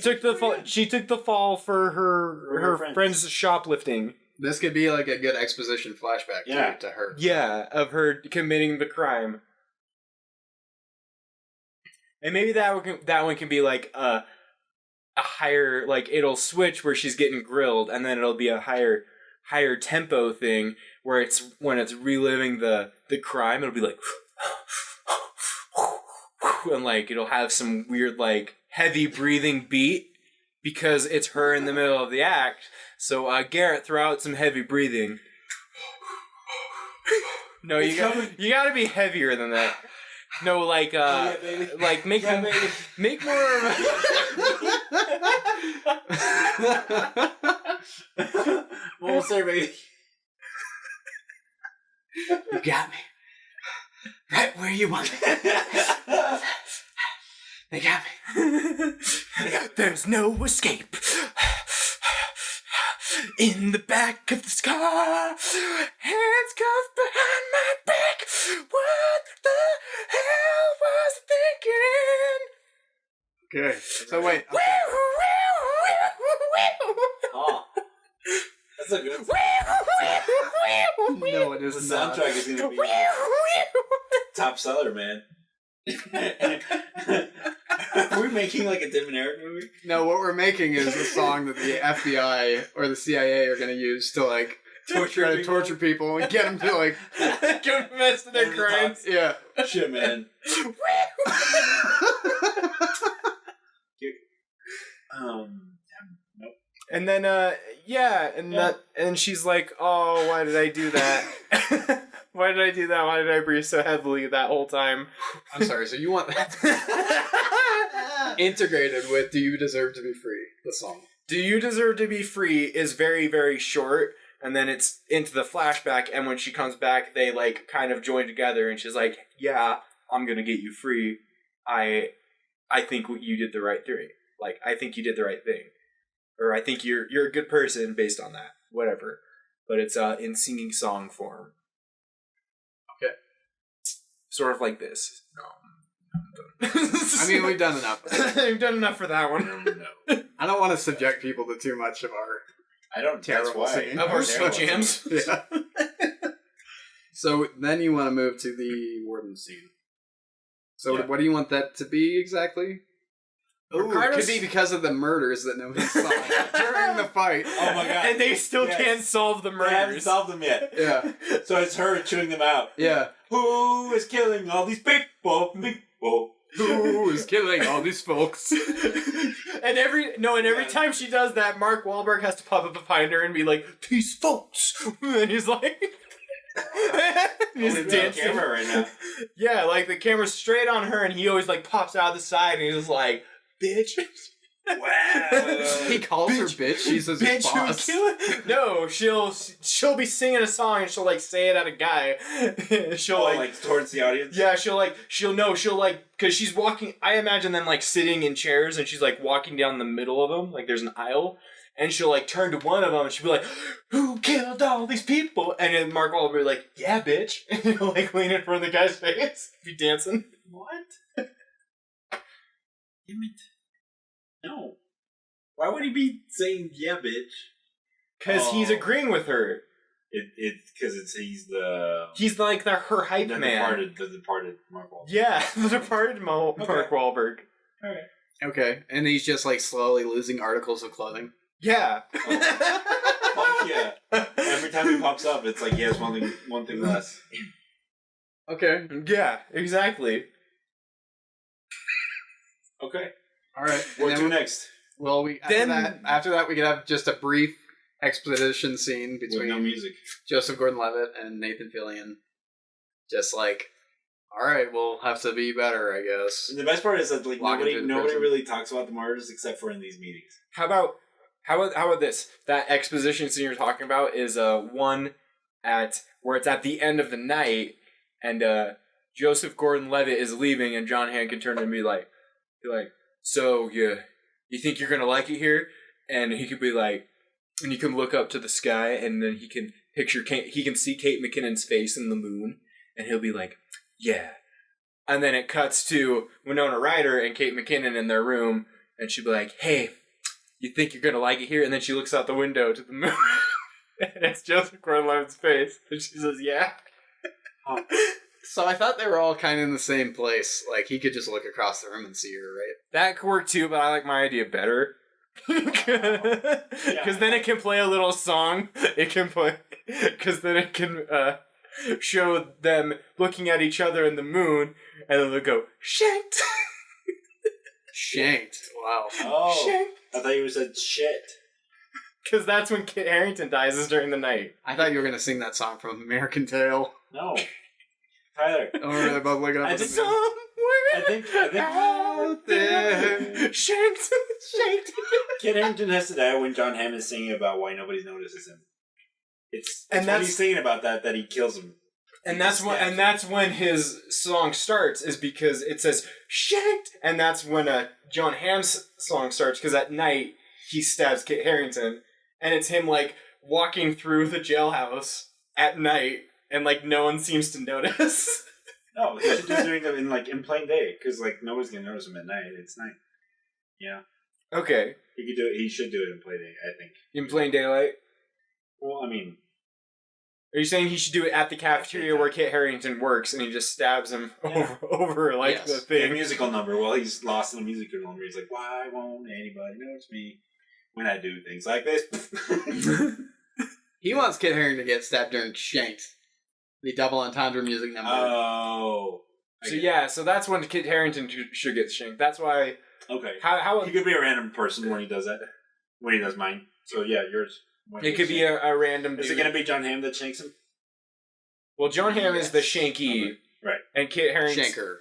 Speaker 1: took the fall. She took the fall for her
Speaker 2: friends.
Speaker 1: friend's shoplifting.
Speaker 3: This could be like a good exposition flashback
Speaker 2: Yeah.
Speaker 3: to her.
Speaker 1: Yeah, of her committing the crime. And maybe that one can be like a higher, like it'll switch where she's getting grilled, and then it'll be a higher tempo thing where it's when it's reliving the crime, it'll be like and like it'll have some weird like heavy breathing beat because it's her in the middle of the act. So Garrett, throw out some heavy breathing. No, you got to be heavier than that. No, like
Speaker 2: yeah, baby.
Speaker 1: like make
Speaker 2: Yeah, baby.
Speaker 1: make more of
Speaker 2: Almost there, baby.
Speaker 3: You got me. Right where you want me. They got me.
Speaker 1: There's no escape. In the back of this car, hands cuffed behind my back. What the hell was I thinking?
Speaker 3: Okay. So wait. Okay.
Speaker 2: Oh, that's a good.
Speaker 3: No, it
Speaker 2: The
Speaker 3: is not.
Speaker 2: soundtrack is gonna be top seller, man. Are we making like a Tim and Eric movie?
Speaker 3: No, what we're making is a song that the FBI or the CIA are going to use to like torture people and get them to like
Speaker 1: Confess to their
Speaker 2: Over the top.
Speaker 1: crimes.
Speaker 3: yeah.
Speaker 2: Shit, man. Nope.
Speaker 1: And then and she's like, "Oh, why did I do that? Why did I do that? Why did I breathe so heavily that whole time?"
Speaker 3: I'm sorry. So you want that integrated with "Do You Deserve to Be Free"? The song.
Speaker 1: "Do You Deserve to Be Free" is very, very short, and then it's into the flashback, and when she comes back, they like kind of join together, and she's like, "Yeah, I'm gonna get you free. I think you did the right thing. Like, I think you did the right thing, or I think you're a good person based on that. Whatever." But it's in singing song form.
Speaker 3: Okay.
Speaker 1: Sort of like this. No.
Speaker 3: I mean, we've done enough.
Speaker 1: We've done enough for that one.
Speaker 2: No.
Speaker 3: I don't want to subject people to too much of our
Speaker 2: I don't.
Speaker 3: terrible
Speaker 2: That's why.
Speaker 3: singing.
Speaker 1: Of our
Speaker 2: Terrible
Speaker 1: slow jams.
Speaker 3: Yeah. So then you want to move to the warden scene. So
Speaker 2: Yeah.
Speaker 3: what do you want that to be exactly? Ooh, it
Speaker 1: Ricardo's-
Speaker 3: could be because of the murders that nobody saw during the fight.
Speaker 2: Oh my god.
Speaker 1: And they still
Speaker 2: Yes.
Speaker 1: can't solve the
Speaker 2: They haven't
Speaker 1: murders.
Speaker 2: solved them yet.
Speaker 3: Yeah,
Speaker 2: So it's her chewing them out.
Speaker 3: yeah.
Speaker 2: Who is killing all these people?
Speaker 3: Who is killing all these folks?
Speaker 1: and every time she does that, Mark Wahlberg has to pop up behind her and be like, "These folks," and he's like, he's
Speaker 2: Only
Speaker 1: dancing.
Speaker 2: camera right now.
Speaker 1: Yeah, like the camera's straight on her, and he always like pops out the side, and he's just like, "Bitch."
Speaker 2: Wow.
Speaker 3: He calls her bitch. She's his
Speaker 1: Bitch, who
Speaker 3: boss.
Speaker 1: kill it? No, she'll be singing a song and she'll like say it at a guy. she'll
Speaker 2: Oh,
Speaker 1: like,
Speaker 2: like towards the audience?
Speaker 1: yeah, she'll because she's walking. I imagine them like sitting in chairs and she's like walking down the middle of them, like there's an aisle, and she'll like turn to one of them and she'll be like, "Who killed all these people?" And then Mark Wahlberg will be like, "Yeah, bitch," and he'll like lean in front of the guy's face, be dancing.
Speaker 2: What? Damn it. No. Why would he be saying, "Yeah, bitch"?
Speaker 1: Because he's
Speaker 2: Oh.
Speaker 1: agreeing with her.
Speaker 2: He's the
Speaker 1: He's like her hype
Speaker 2: the
Speaker 1: man.
Speaker 2: departed Mark Wahlberg.
Speaker 1: Yeah, the departed Mark Wahlberg.
Speaker 2: Alright.
Speaker 3: Okay, and he's just like slowly losing articles of clothing.
Speaker 1: Yeah.
Speaker 2: Fuck yeah. Every time he pops up, it's like he has one thing less.
Speaker 3: Okay,
Speaker 1: Yeah, exactly.
Speaker 2: Okay.
Speaker 3: all right.
Speaker 2: What
Speaker 3: And
Speaker 2: to
Speaker 3: then,
Speaker 2: next?
Speaker 3: well, after that, we could have just a brief exposition scene
Speaker 2: With
Speaker 3: between
Speaker 2: no music.
Speaker 3: Joseph Gordon-Levitt and Nathan Fillion, just like All right, we'll have to be better, I guess.
Speaker 2: And the best part is that like
Speaker 3: Walking
Speaker 2: nobody
Speaker 3: through the prison.
Speaker 2: really talks about the martyrs except for in these meetings.
Speaker 1: How about this? That exposition scene you're talking about is one at where it's at the end of the night, and Joseph Gordon-Levitt is leaving, and John Hamm can turn and be like, so you think you're gonna like it here? And he could be like, and you can look up to the sky, and then he can he can see Kate McKinnon's face in the moon, and he'll be like, yeah. And then it cuts to Winona Ryder and Kate McKinnon in their room, and she'll be like, hey, you think you're gonna like it here? And then she looks out the window to the moon, and it's Joseph Gordon-Levitt's face, and she says, yeah.
Speaker 3: So I thought they were all kind of in the same place. Like, he could just look across the room and see her, right?
Speaker 1: That could work too, but I like my idea better. Because then it can play a little song. It can play... Because then it can show them looking at each other in the moon, and then they'll go, shanked!
Speaker 3: Shanked. Wow.
Speaker 2: Oh,
Speaker 1: Shanked!
Speaker 2: I thought you said shit.
Speaker 1: Because that's when Kit Harington dies, is during the night.
Speaker 3: I thought you were going to sing that song from American Tail.
Speaker 2: No, Tyler.
Speaker 3: Or about looking up
Speaker 2: I
Speaker 3: at the
Speaker 2: just-
Speaker 3: moon.
Speaker 1: Somewhere
Speaker 2: I think
Speaker 1: out there, shanked, shanked.
Speaker 2: Kit Harington has to die when John Hamm is singing about why nobody notices him. It's when he's singing about that he kills him.
Speaker 1: And that's when his song starts, is because it says shanked, and that's when John Hamm's song starts, because at night he stabs Kit Harington, and it's him like walking through the jailhouse at night, and like no one seems to notice.
Speaker 2: No, he should just doing them in plain day, because like nobody's gonna notice him at night. It's night. Yeah.
Speaker 1: Okay.
Speaker 2: He could do it. He should do it in plain day, I think.
Speaker 1: In plain daylight?
Speaker 2: Well, I mean,
Speaker 1: Are you saying he should do it at the cafeteria where Kit Harington works, and he just stabs him over like
Speaker 3: Yes.
Speaker 1: the
Speaker 2: a
Speaker 1: thing?
Speaker 2: musical number. Well, he's lost in a musical number. He's like, why won't anybody notice me when I do things like this?
Speaker 3: He wants Kit Harington to get stabbed during Shanked. The double entendre music number.
Speaker 2: Oh.
Speaker 1: So that's when Kit Harington should get shanked. That's why.
Speaker 2: Okay.
Speaker 1: How
Speaker 2: He could be a random person when he does that. When he does mine. So yeah, yours.
Speaker 1: it could be a random.
Speaker 2: Is
Speaker 1: dude.
Speaker 2: it going to be John Hamm that shanks him?
Speaker 1: Well, John Hamm is the shanky,
Speaker 2: Right.
Speaker 1: and Kit Harington.
Speaker 3: Shanker.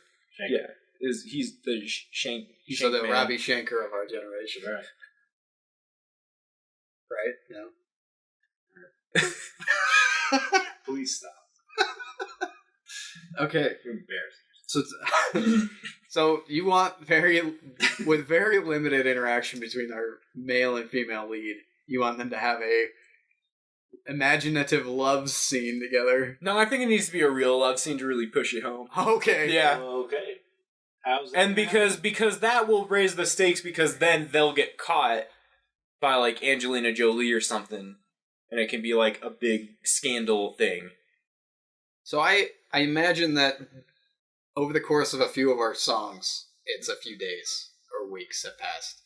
Speaker 1: Yeah, he's the shank.
Speaker 3: So the
Speaker 1: man.
Speaker 3: Robbie Shanker of our generation.
Speaker 2: Right.
Speaker 3: Right? No.
Speaker 2: Please stop.
Speaker 3: Okay.
Speaker 2: You're embarrassing.
Speaker 3: So, so you want with very limited interaction between our male and female lead, you want them to have a imaginative love scene together.
Speaker 1: No, I think it needs to be a real love scene to really push it home.
Speaker 3: Okay.
Speaker 1: Yeah.
Speaker 2: Okay. How's that
Speaker 1: And
Speaker 2: gonna happen?
Speaker 1: because that will raise the stakes, because then they'll get caught by like Angelina Jolie or something, and it can be like a big scandal thing.
Speaker 3: So I imagine that over the course of a few of our songs, it's a few days or weeks have passed.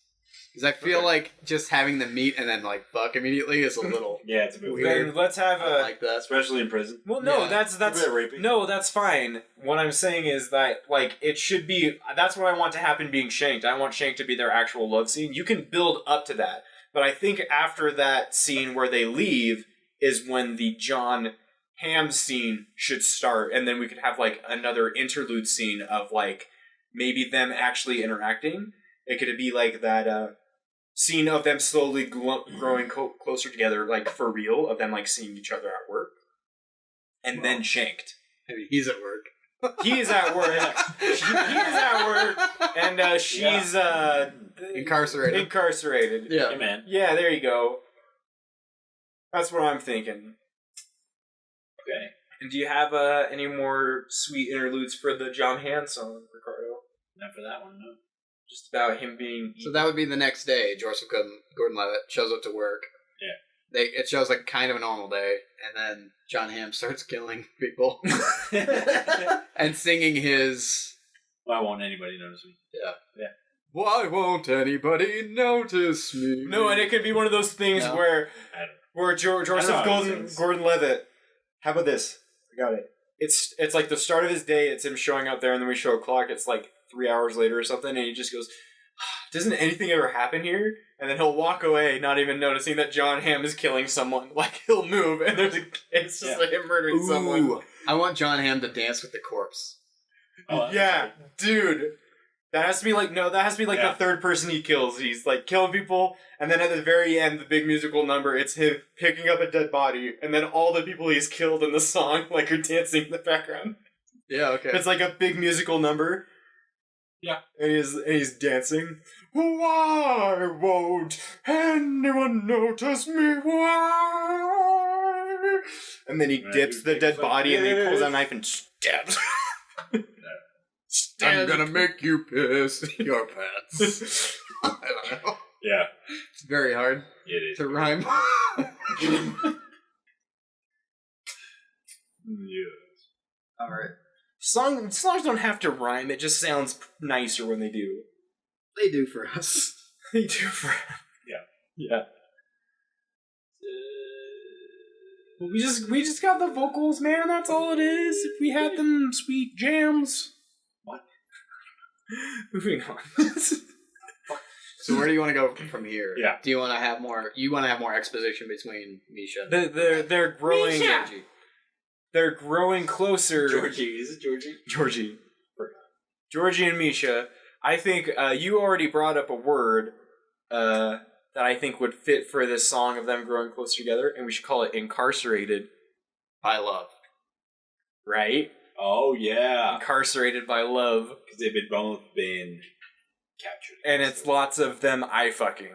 Speaker 3: Because I feel like just having them meet and then like fuck immediately is a little
Speaker 2: Yeah, it's a bit weird.
Speaker 3: weird.
Speaker 1: Then let's have
Speaker 3: I don't
Speaker 1: a.
Speaker 3: like that.
Speaker 2: Especially in prison.
Speaker 1: Well, no,
Speaker 3: Yeah.
Speaker 1: that's
Speaker 2: It's a bit rapey.
Speaker 1: no, that's fine. What I'm saying is that like it should be. That's what I want to happen. Being shanked, I want Shanked to be their actual love scene. You can build up to that, but I think after that scene where they leave is when the John Hamm scene should start, and then we could have like another interlude scene of like maybe them actually interacting. It could be like that scene of them slowly growing closer together, like for real, of them like seeing each other at work, and then Shanked.
Speaker 3: I mean, he's at work.
Speaker 1: He is at work. He is at work, and she's
Speaker 3: Incarcerated.
Speaker 1: Incarcerated.
Speaker 3: Yeah.
Speaker 2: Hey, man.
Speaker 1: Yeah, there you go. That's what I'm thinking.
Speaker 2: Okay.
Speaker 1: And do you have any more sweet interludes for the John Hamm song, Ricardo?
Speaker 2: Not for that one, no.
Speaker 1: Just about him being.
Speaker 3: So that would be the next day. Joseph Gordon-Levitt shows up to work.
Speaker 2: Yeah.
Speaker 3: It shows like kind of a normal day, and then John Hamm starts killing people and singing his.
Speaker 2: Why won't anybody notice me?
Speaker 3: Yeah. Why won't anybody notice me?
Speaker 1: No, and it could be one of those things
Speaker 3: No.
Speaker 1: where
Speaker 2: I don't
Speaker 1: Joseph
Speaker 2: I don't know.
Speaker 1: Gordon-Levitt. How about this? I got it. It's like the start of his day. It's him showing up there, and then we show a clock. It's like 3 hours later or something, and he just goes, "Doesn't anything ever happen here?" And then he'll walk away, not even noticing that John Hamm is killing someone. Like he'll move, and it's just like him murdering someone.
Speaker 3: Ooh, I want John Hamm to dance with the corpse.
Speaker 2: Oh,
Speaker 1: Yeah, dude. That has to be like the third person he kills. He's like killing people, and then at the very end, the big musical number, it's him picking up a dead body, and then all the people he's killed in the song like are dancing in the background.
Speaker 3: Yeah, okay.
Speaker 1: It's like a big musical number.
Speaker 2: Yeah.
Speaker 1: And he's dancing. Why won't anyone notice me? Why? And then he dips the dead body and then he pulls out a knife and stabs.
Speaker 3: I'm gonna make you piss your pants. I don't know.
Speaker 2: Yeah.
Speaker 3: It's very hard
Speaker 2: It is.
Speaker 3: to rhyme.
Speaker 2: Yeah.
Speaker 3: Alright.
Speaker 1: Songs don't have to rhyme, it just sounds nicer when they do.
Speaker 3: They do for us.
Speaker 1: They do for... Yeah. Well, we just got the vocals, man, that's all it is. If we had them sweet jams.
Speaker 2: What?
Speaker 1: Moving on.
Speaker 3: So where do you want to go from here?
Speaker 2: Yeah.
Speaker 3: Do you want to have more? You want to have more exposition between Misha?
Speaker 1: They're growing.
Speaker 3: Misha!
Speaker 1: They're growing closer.
Speaker 2: Georgie. Is it Georgie?
Speaker 1: Georgie. Georgie and Misha. I think you already brought up a word that I think would fit for this song of them growing closer together, and we should call it incarcerated.
Speaker 3: By love.
Speaker 1: Right?
Speaker 2: Oh, yeah.
Speaker 1: Incarcerated by love.
Speaker 2: Because they've both been captured.
Speaker 1: And it's lots of them eye fucking.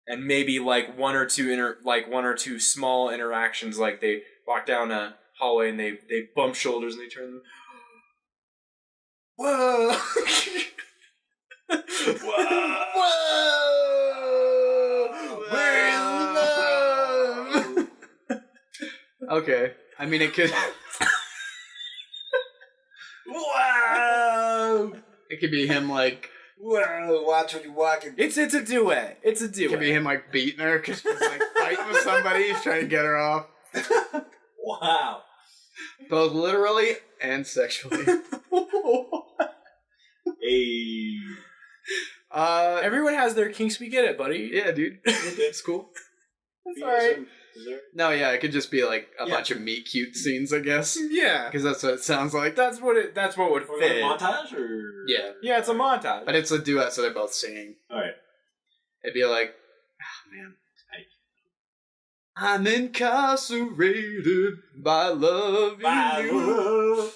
Speaker 1: And maybe like one or two small interactions, like they walk down a hallway and they bump shoulders and they turn. Whoa!
Speaker 2: Whoa!
Speaker 1: Whoa! We're in love!
Speaker 3: Okay. I mean, it could.
Speaker 1: Whoa!
Speaker 3: It could be him like.
Speaker 2: Whoa! Watch when you're walking.
Speaker 1: It's a duet. It's a
Speaker 3: It
Speaker 1: duet.
Speaker 3: could be him like beating her because he's like fighting with somebody. He's trying to get her off,
Speaker 2: Wow.
Speaker 3: both literally and sexually.
Speaker 2: Hey.
Speaker 1: Everyone has their kinks. We get it, buddy.
Speaker 3: Yeah, dude. It's cool.
Speaker 1: That's alright.
Speaker 3: No, yeah, it could just be like a
Speaker 2: Yeah.
Speaker 3: bunch of meet cute scenes, I guess,
Speaker 1: Yeah,
Speaker 3: because that's what it sounds like.
Speaker 1: that's what would
Speaker 2: For
Speaker 1: fit.
Speaker 2: a montage or?
Speaker 3: Yeah.
Speaker 1: Yeah, it's a montage.
Speaker 3: But it's a duet, so they're both singing.
Speaker 2: Alright.
Speaker 3: It'd be like, oh man, I'm incarcerated by loving you.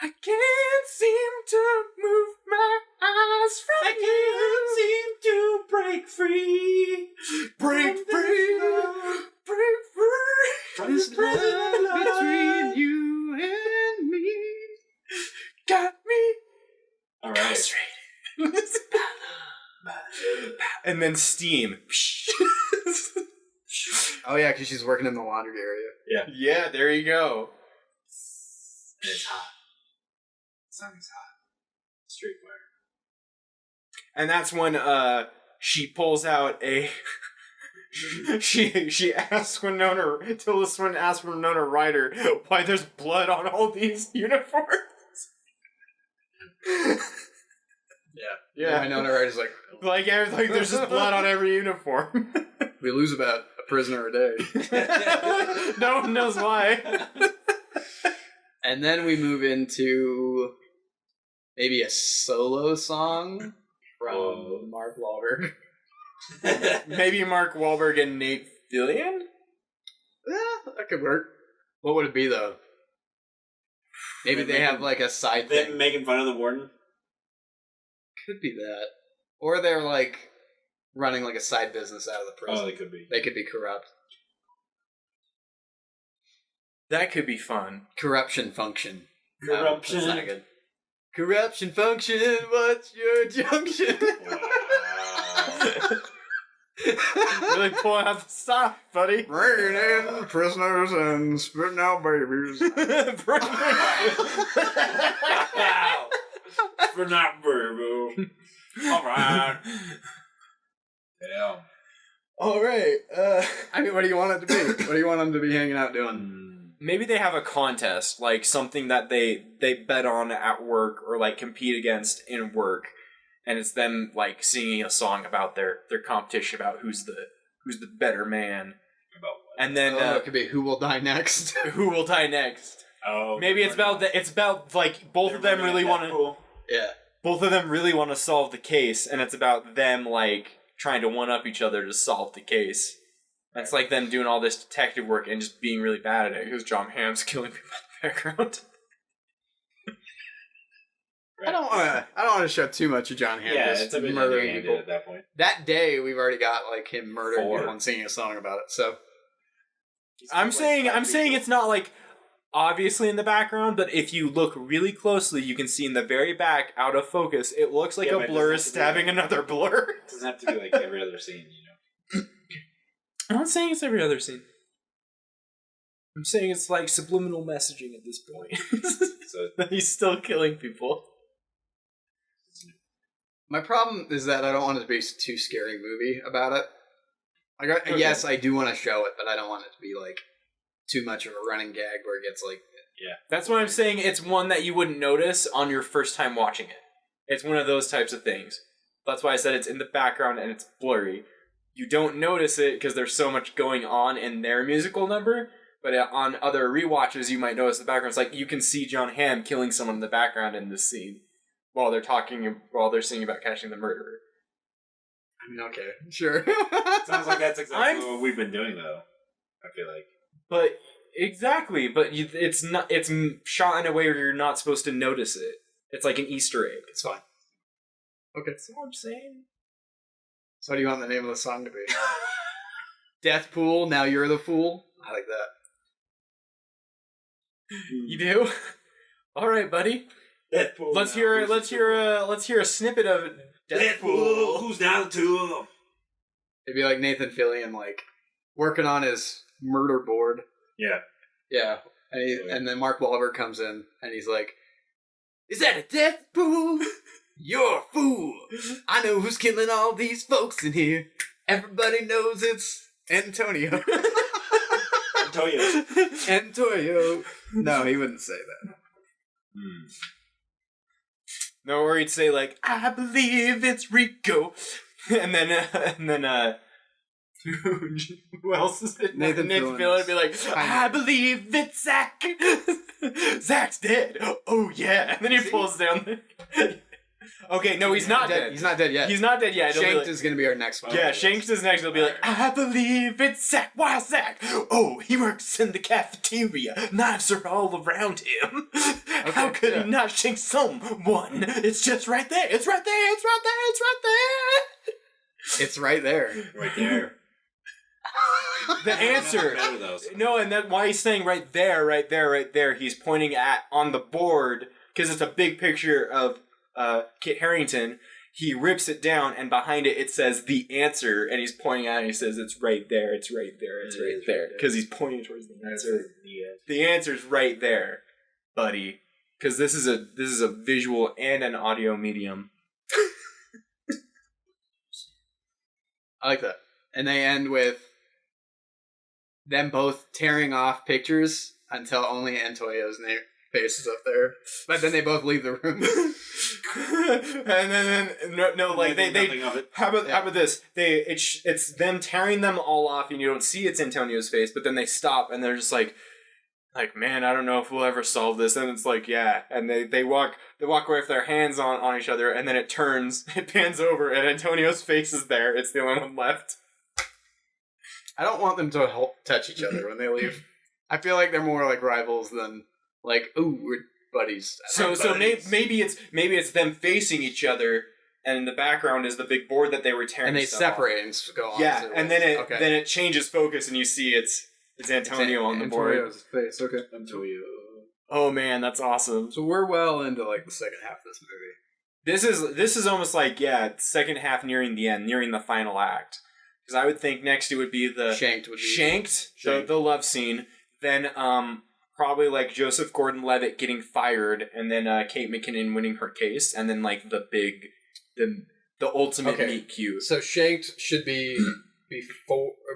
Speaker 1: I can't seem to move my eyes from you.
Speaker 2: seem to break free.
Speaker 1: Break free, break free.
Speaker 3: This love between you and me
Speaker 1: Got me
Speaker 2: Alright.
Speaker 1: castrated. And then steam.
Speaker 3: Oh yeah, because she's working in the laundry area.
Speaker 1: Yeah, there you go.
Speaker 2: And it's hot. Something's hot. Street fire.
Speaker 1: And that's when she pulls out a she asks Tilda Swinton asks Winona Ryder why there's blood on all these uniforms. Yeah.
Speaker 3: I know. Ryder's like,
Speaker 1: Like there's just blood on every uniform.
Speaker 3: we lose about a prisoner a day.
Speaker 1: No one knows why.
Speaker 3: And then we move into maybe a solo song from Mark Wahlberg.
Speaker 1: Maybe Mark Wahlberg and Nate Fillion?
Speaker 3: Yeah, that could work. What would it be though? Maybe they have like a side
Speaker 2: Them
Speaker 3: thing.
Speaker 2: making fun of the warden?
Speaker 3: Could be that. Or they're like running like a side business out of the prison.
Speaker 2: Oh, they could be.
Speaker 3: They could be corrupt.
Speaker 1: That could be fun.
Speaker 3: Corruption function. No,
Speaker 2: Corruption.
Speaker 3: that's not good. Corruption function, what's your junction?
Speaker 2: Wow.
Speaker 1: Really pulling out the stop, buddy.
Speaker 3: Bringing in prisoners and spitting out babies.
Speaker 2: Wow. For not boo. Alright. Damn.
Speaker 1: All right.
Speaker 3: I mean, what do you want it to be? What do you want them to be hanging out doing?
Speaker 1: Maybe they have a contest, like something that they bet on at work or like compete against in work, and it's them like singing a song about their competition about who's the better man.
Speaker 2: About what?
Speaker 1: And then
Speaker 3: It could be Who Will Die Next.
Speaker 1: who will die next?
Speaker 2: Oh,
Speaker 1: Maybe it's about like both of them really want to.
Speaker 3: Yeah.
Speaker 1: Both of them really want to solve the case, and it's about them like trying to one up each other to solve the case. And it's like them doing all this detective work and just being really bad at it because John Hamm's killing people in the background.
Speaker 3: I don't want to show too much of John Hamm.
Speaker 2: Yeah,
Speaker 3: just
Speaker 2: it's a bit
Speaker 3: murdering
Speaker 2: underhanded
Speaker 3: people.
Speaker 2: at that point.
Speaker 3: That day, we've already got like him murdering
Speaker 2: 4.
Speaker 3: people and singing a song about it. So
Speaker 1: I'm saying it's not like obviously in the background, but if you look really closely, you can see in the very back, out of focus, it looks like
Speaker 2: Yeah,
Speaker 1: a
Speaker 2: but it
Speaker 1: blur
Speaker 2: doesn't have to be
Speaker 1: stabbing
Speaker 2: like-
Speaker 1: another blur.
Speaker 2: It doesn't have to be like every other scene, you know.
Speaker 1: I'm not saying it's every other scene. I'm saying it's like subliminal messaging at this point.
Speaker 2: So
Speaker 1: That he's still killing people.
Speaker 3: my problem is that I don't want it to be a too scary movie about it. Like,
Speaker 1: Okay.
Speaker 3: yes, I do want to show it, but I don't want it to be like too much of a running gag where it gets like.
Speaker 1: That's why I'm saying it's one that you wouldn't notice on your first time watching it. It's one of those types of things. That's why I said it's in the background and it's blurry. You don't notice it because there's so much going on in their musical number, but on other rewatches you might notice the background. It's like you can see John Hamm killing someone in the background in this scene while they're singing about catching the murderer.
Speaker 3: I mean, okay, sure.
Speaker 2: sounds like that's exactly
Speaker 1: I'm-
Speaker 2: what we've been doing, though. I feel like.
Speaker 1: But exactly, but it's not. It's shot in a way where you're not supposed to notice it. It's like an Easter egg.
Speaker 3: It's fine. Okay.
Speaker 1: That's what I'm saying.
Speaker 3: So, what do you want the name of the song to be? Death Pool. Now you're the fool. I like that.
Speaker 1: You do? All right, buddy.
Speaker 2: Deadpool.
Speaker 1: Let's hear a snippet of
Speaker 2: Deadpool. Who's now the tool?
Speaker 3: It'd be like Nathan Fillion, like working on his murder board.
Speaker 2: Yeah.
Speaker 3: Yeah, and then Mark Wahlberg comes in and he's like, "Is that a death pool? You're a fool. I know who's killing all these folks in here. Everybody knows it's Antonio."
Speaker 2: Antonio.
Speaker 3: Antonio. No, he wouldn't say that.
Speaker 1: No, or he'd say like, "I believe it's Rico," and then who else is it?
Speaker 3: Nathan
Speaker 1: Nick
Speaker 3: Fillion's
Speaker 1: Fillion would be like, "I believe it's Zach. Zach's dead. Oh yeah," and then he pulls down the. Okay, no, he's not dead.
Speaker 3: He's not dead yet.
Speaker 1: He's not dead yet. It'll be
Speaker 3: Shanked
Speaker 1: like-
Speaker 3: is going to be our next one.
Speaker 1: Yeah, Shanks is next. He'll be like, "I believe it's Zach. Why Zach? Oh, he works in the cafeteria. Knives are all around him. How could
Speaker 3: yeah.
Speaker 1: he not shank someone? It's just right there. It's right there. It's right there. It's right there."
Speaker 3: It's right there.
Speaker 2: Right there.
Speaker 1: The answer.
Speaker 2: Better, though.
Speaker 1: No, and then why he's saying right there, right there, right there. He's pointing at on the board because it's a big picture of Kit Harington. He rips it down, and behind it, it says the answer, and he's pointing at it, and he says, "It's right there, it's right there, it's right there," because he's pointing towards the answer. The answer's right there, buddy, because this is a visual and an audio medium.
Speaker 3: I like that. And they end with them both tearing off pictures until only Antonio's face is up there. But then they both leave the room.
Speaker 1: And then no, like they
Speaker 2: Nothing of it.
Speaker 1: how about this? It's them tearing them all off, and you don't see it's Antonio's face, but then they stop and they're just like, man, I don't know if we'll ever solve this. And it's like, yeah, and they walk away with their hands on each other, and then it pans over, and Antonio's face is there. It's the only one left.
Speaker 3: I don't want them to touch each other when they leave. I feel like they're more like rivals than like, ooh, we're buddies.
Speaker 1: So maybe it's them facing each other, and in the background is the big board that they were tearing.
Speaker 3: And they
Speaker 1: stuff off.
Speaker 3: separate and go on.
Speaker 1: Yeah, and then
Speaker 3: okay.
Speaker 1: it changes focus, and you see it's Antonio on the board.
Speaker 3: Antonio's face. Okay.
Speaker 2: Antonio.
Speaker 1: Oh man, that's awesome.
Speaker 3: So we're well into like the second half of this movie.
Speaker 1: This is almost like second half nearing the end, nearing the final act. Because I would think next it would be the
Speaker 3: Shanked would be
Speaker 1: Shanked. The love scene. Then probably like Joseph Gordon-Levitt getting fired, and then Kate McKinnon winning her case, and then like the ultimate meet cute.
Speaker 3: So Shanked should be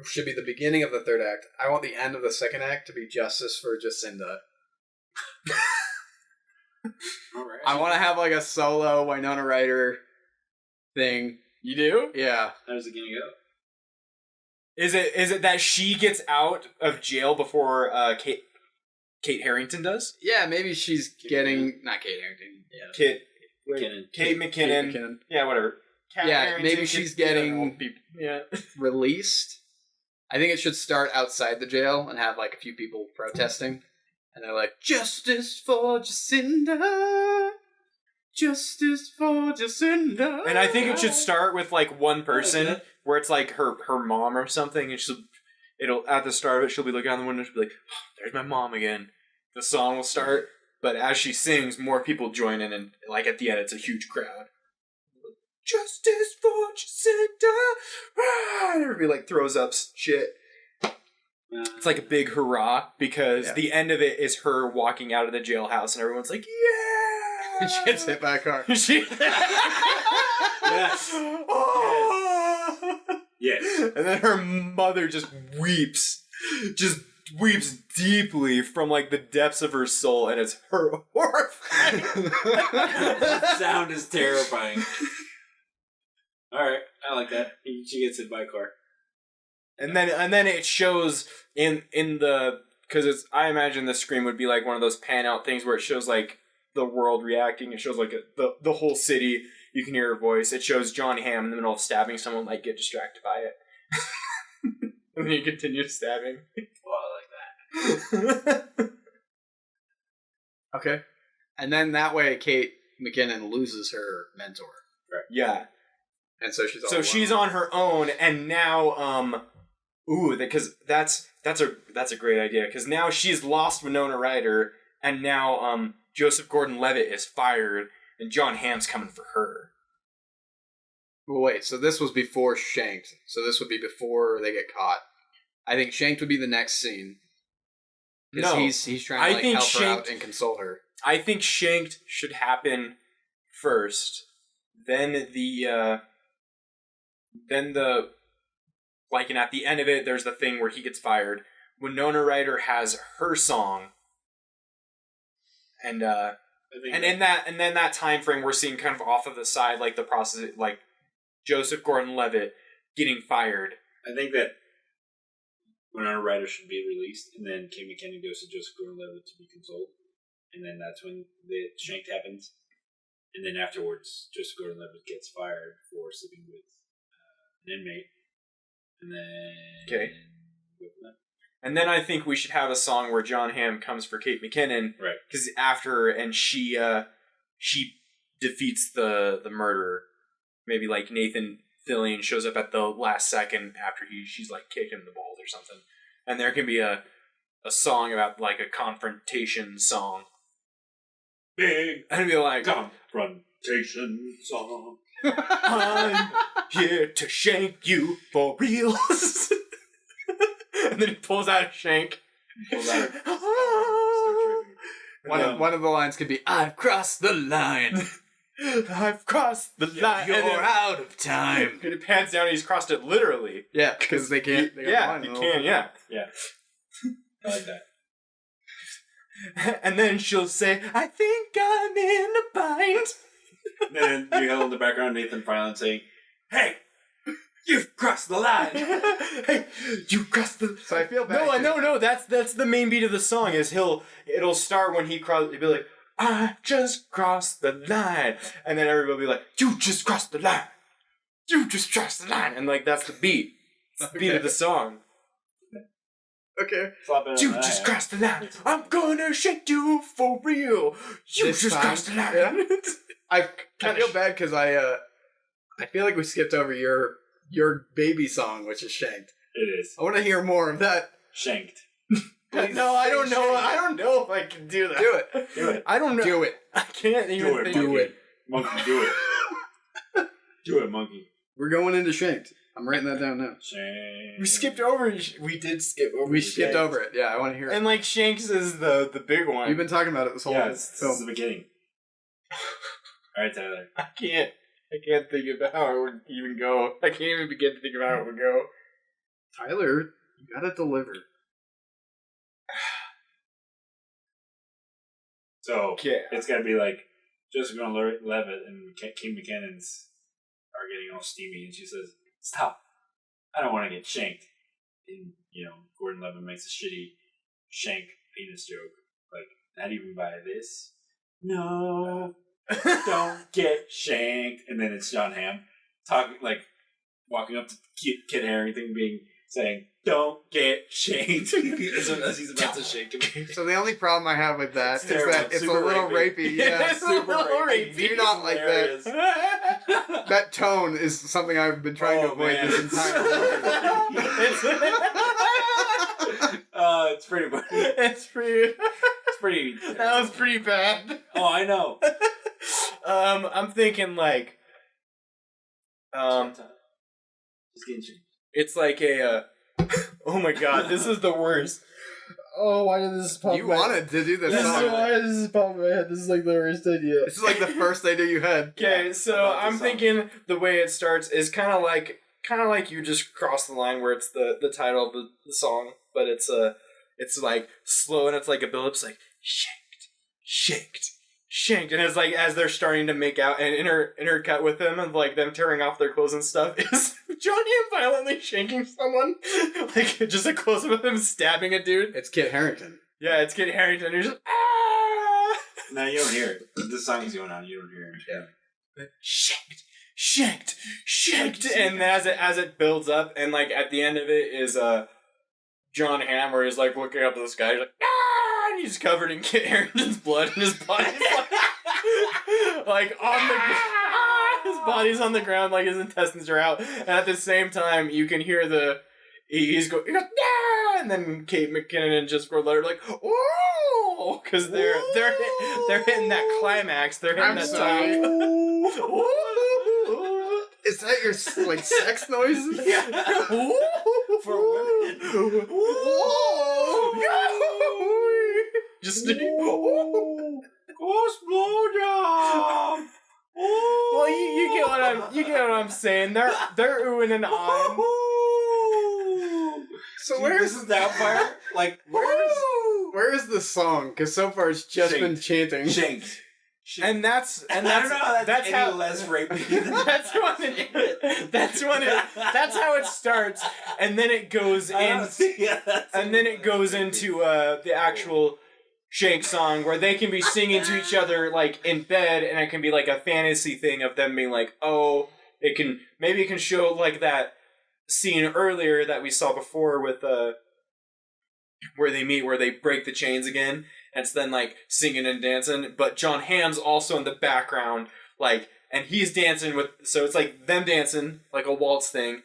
Speaker 3: should be the beginning of the third act. I want the end of the second act to be justice for Jacinda.
Speaker 2: All right.
Speaker 3: I want to have like a solo Winona Ryder thing.
Speaker 1: You do?
Speaker 3: Yeah.
Speaker 2: How's it gonna go?
Speaker 1: Is it that she gets out of jail before Kate Kate Harington does.
Speaker 3: Yeah, maybe she's getting not Kate Harington. Yeah,
Speaker 1: Kate
Speaker 2: McKinnon.
Speaker 1: Kate McKinnon.
Speaker 3: Kate McKinnon.
Speaker 1: Yeah, whatever. Kat
Speaker 3: Yeah,
Speaker 1: Harington,
Speaker 3: maybe she's getting released. I think it should start outside the jail and have like a few people protesting, and they're like, "Justice for Jacinda, justice for Jacinda."
Speaker 1: And I think it should start with like one person where it's like her mom or something, and it'll at the start of it she'll be looking out the window, she'll be like, oh, "There's my mom again." The song will start, but as she sings, more people join in, and like at the end, it's a huge crowd. Justice for Jacinda, and everybody like throws up shit. It's like a big hurrah because the end of it is her walking out of the jailhouse, and everyone's like, "Yeah!"
Speaker 3: And she gets hit by a car.
Speaker 1: She.
Speaker 2: Yes.
Speaker 1: Oh!
Speaker 2: Yes.
Speaker 1: And then her mother just weeps deeply from like the depths of her soul, and it's horrifying.
Speaker 2: That sound is terrifying. Alright, I like that. She gets hit by a car.
Speaker 1: And then it shows in the, because it's, I imagine the screen would be like one of those pan out things where it shows like the world reacting. It shows like the whole city. You can hear her voice. It shows John Hamm in the middle of stabbing someone, like get distracted by it. And then he continues stabbing.
Speaker 2: Well, I like that.
Speaker 3: Okay. And then that way Kate McKinnon loses her mentor.
Speaker 1: Right. Yeah.
Speaker 3: And so she's all
Speaker 1: so
Speaker 3: alone.
Speaker 1: she's on her own, and now because that's a great idea, because now she's lost Winona Ryder, and now Joseph Gordon-Levitt is fired, and John Hamm's coming for her.
Speaker 3: Well, wait, so this was before Shanked. So this would be before they get caught. I think Shanked would be the next scene.
Speaker 1: No,
Speaker 3: he's trying to help her out and console her.
Speaker 1: I think Shanked should happen first. Then the like, and at the end of it, there's the thing where he gets fired. Winona Ryder has her song, and in that time frame, we're seeing kind of off of the side, like the process, like Joseph Gordon-Levitt getting fired.
Speaker 2: I think that Winona Ryder should be released, and then Kate McKinnon goes to Joseph Gordon-Levitt to be consoled, and then that's when the Shanked happens, and then afterwards, Joseph Gordon-Levitt gets fired for sleeping with an inmate, and then
Speaker 1: and then I think we should have a song where John Hamm comes for Kate McKinnon,
Speaker 2: right?
Speaker 1: Because after, and she defeats the murderer. Maybe like Nathan Fillion shows up at the last second after she's like kicking the balls or something, and there can be a song about like a confrontation song.
Speaker 2: Big
Speaker 1: And be like,
Speaker 2: confrontation song.
Speaker 1: I'm here to shank you for real. And then he pulls out a shank.
Speaker 3: One of the lines could be, "I've crossed the line.
Speaker 1: I've crossed the line.
Speaker 3: You're out of time."
Speaker 1: And it pans down and he's crossed it literally.
Speaker 3: Yeah, because they can't.
Speaker 1: Yeah, you can, yeah.
Speaker 2: Yeah. I like that.
Speaker 1: And then she'll say, "I think I'm in a bind."
Speaker 2: And then you have in the background Nathan Fillion saying, "Hey, you've crossed the line."
Speaker 1: Hey, you crossed the.
Speaker 3: So I feel bad.
Speaker 1: No. That's the main beat of the song. It'll start when he crosses. It'll be like, "I just crossed the line," and then everybody will be like, "You just crossed the line. You just crossed the line," and like that's the beat. It's the beat of the song.
Speaker 3: Okay.
Speaker 1: You just crossed the line. I'm gonna shake you for real. You
Speaker 3: This
Speaker 1: just
Speaker 3: time,
Speaker 1: crossed the line.
Speaker 3: yeah. I feel bad because I feel like we skipped over your baby song, which is Shanked.
Speaker 2: It is.
Speaker 3: I want to hear more of that.
Speaker 2: Shanked.
Speaker 1: No, I don't know. I don't know if I can do that.
Speaker 3: Do it.
Speaker 2: Do it.
Speaker 1: I don't know.
Speaker 3: Do it.
Speaker 1: I can't even
Speaker 2: Do it,
Speaker 1: think.
Speaker 2: monkey.
Speaker 3: Do it.
Speaker 2: Monkey, do it. Do it, monkey.
Speaker 3: We're going into Shanked. I'm writing that down now.
Speaker 2: Shanked.
Speaker 1: We skipped over. We did skip over.
Speaker 3: We
Speaker 1: the
Speaker 3: skipped
Speaker 1: Shanks.
Speaker 3: over it. Yeah, I want to hear it.
Speaker 1: And like Shanks is the big one.
Speaker 3: We've been talking about it this whole
Speaker 2: Yeah, this is
Speaker 3: film.
Speaker 2: the beginning. Alright, Tyler.
Speaker 1: I can't think about how it would even go. I can't even begin to think about how it would go.
Speaker 3: Tyler, you gotta deliver.
Speaker 2: So,
Speaker 1: Okay.
Speaker 2: it's gotta be like, Joseph Gordon-Levitt and Kate McKinnon's are getting all steamy, and she says, "Stop. I don't want to get shanked." And, Gordon-Levitt makes a shitty shank penis joke. Like, not even by this. No, don't get shanked. And then it's John Hamm talking, like, walking up to Kit Harington saying, don't get shanked. as he's about to shake him.
Speaker 4: So the only problem I have with that
Speaker 2: It's
Speaker 4: is
Speaker 2: terrible.
Speaker 4: that
Speaker 2: It's
Speaker 4: it's a
Speaker 2: super
Speaker 4: little
Speaker 2: rapey.
Speaker 4: rapey. Yeah,
Speaker 1: It's a little
Speaker 4: I
Speaker 1: rapey.
Speaker 4: do not like
Speaker 2: Hilarious.
Speaker 4: that. That tone is something I've been trying to avoid
Speaker 2: man.
Speaker 4: this entire movie.
Speaker 2: It's pretty bad.
Speaker 1: It's pretty.
Speaker 2: It's pretty.
Speaker 1: That was pretty bad.
Speaker 2: Oh, I know.
Speaker 1: I'm thinking like,
Speaker 2: Just getting you.
Speaker 1: it's like a. Oh my god, this is the worst. Oh, why did this pop?
Speaker 4: You wanted to do this
Speaker 1: This is
Speaker 4: song.
Speaker 1: why does this pop in my head? This is like the worst idea.
Speaker 4: This is like the first idea you had.
Speaker 1: Okay,
Speaker 2: Yeah,
Speaker 1: so
Speaker 2: about
Speaker 1: I'm
Speaker 2: this song.
Speaker 1: thinking the way it starts is kind of like you just cross the line where it's the title of the song, but it's like slow and it's like a build up. It's like shanked, and it's like as they're starting to make out and intercut with them and like them tearing off their clothes and stuff is Johnny violently shanking someone, like just a close up of him stabbing a dude.
Speaker 4: It's Kit Harington.
Speaker 1: Yeah, it's Kit Harington. You're just ah.
Speaker 2: No, you don't hear it. This song's going on. You don't hear it. Yeah.
Speaker 1: shanked, and as it builds up, and like at the end of it is John Hamm, where he's like looking up at the sky, he's like ah, and he's covered in Kit Harington's blood, and his body's like on the his body's on the ground, like his intestines are out, and at the same time you can hear he goes ah, and then Kate McKinnon and Just for Letter like oh, because they're hitting that climax, they're hitting
Speaker 4: I'm
Speaker 1: that
Speaker 4: sorry.
Speaker 1: time.
Speaker 4: Is that your like sex noises?
Speaker 2: For women.
Speaker 1: Just
Speaker 2: Ghost blowjob.
Speaker 1: well, you get what I'm saying. They're oohing and ahhing.
Speaker 4: So
Speaker 2: Dude,
Speaker 4: where's
Speaker 2: this is Doubtfire? Like,
Speaker 4: where is the song? Because so far it's just been
Speaker 2: Shanked.
Speaker 4: chanting.
Speaker 2: Shanked.
Speaker 1: And that's
Speaker 2: I don't know how that's any
Speaker 1: how
Speaker 2: less rapey.
Speaker 1: that's how it starts, and then it goes in, and then it goes into the actual Shank song where they can be singing to each other like in bed, and it can be like a fantasy thing of them being like, oh, it can show like that scene earlier that we saw before with where they meet, where they break the chains again. And it's then like singing and dancing, but John Hamm's also in the background, like, and he's dancing with, so it's like them dancing, like a waltz thing,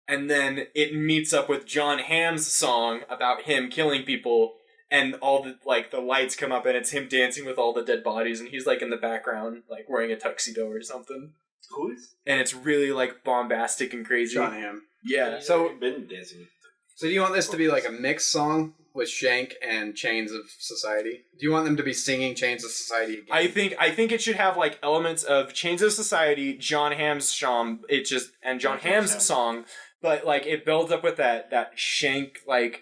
Speaker 1: and then it meets up with John Hamm's song about him killing people, and all the, like, the lights come up and it's him dancing with all the dead bodies, and he's like in the background, like wearing a tuxedo or something.
Speaker 2: Who is?
Speaker 1: And it's really like bombastic and crazy.
Speaker 4: John Hamm.
Speaker 1: Yeah.
Speaker 4: So-
Speaker 2: been dancing with.
Speaker 4: So do you want this to be like a mixed song with Shank and Chains of Society? Do you want them to be singing Chains of Society again?
Speaker 1: I think it should have like elements of Chains of Society, John Hamm's song, John Hamm's song, but like it builds up with that Shank like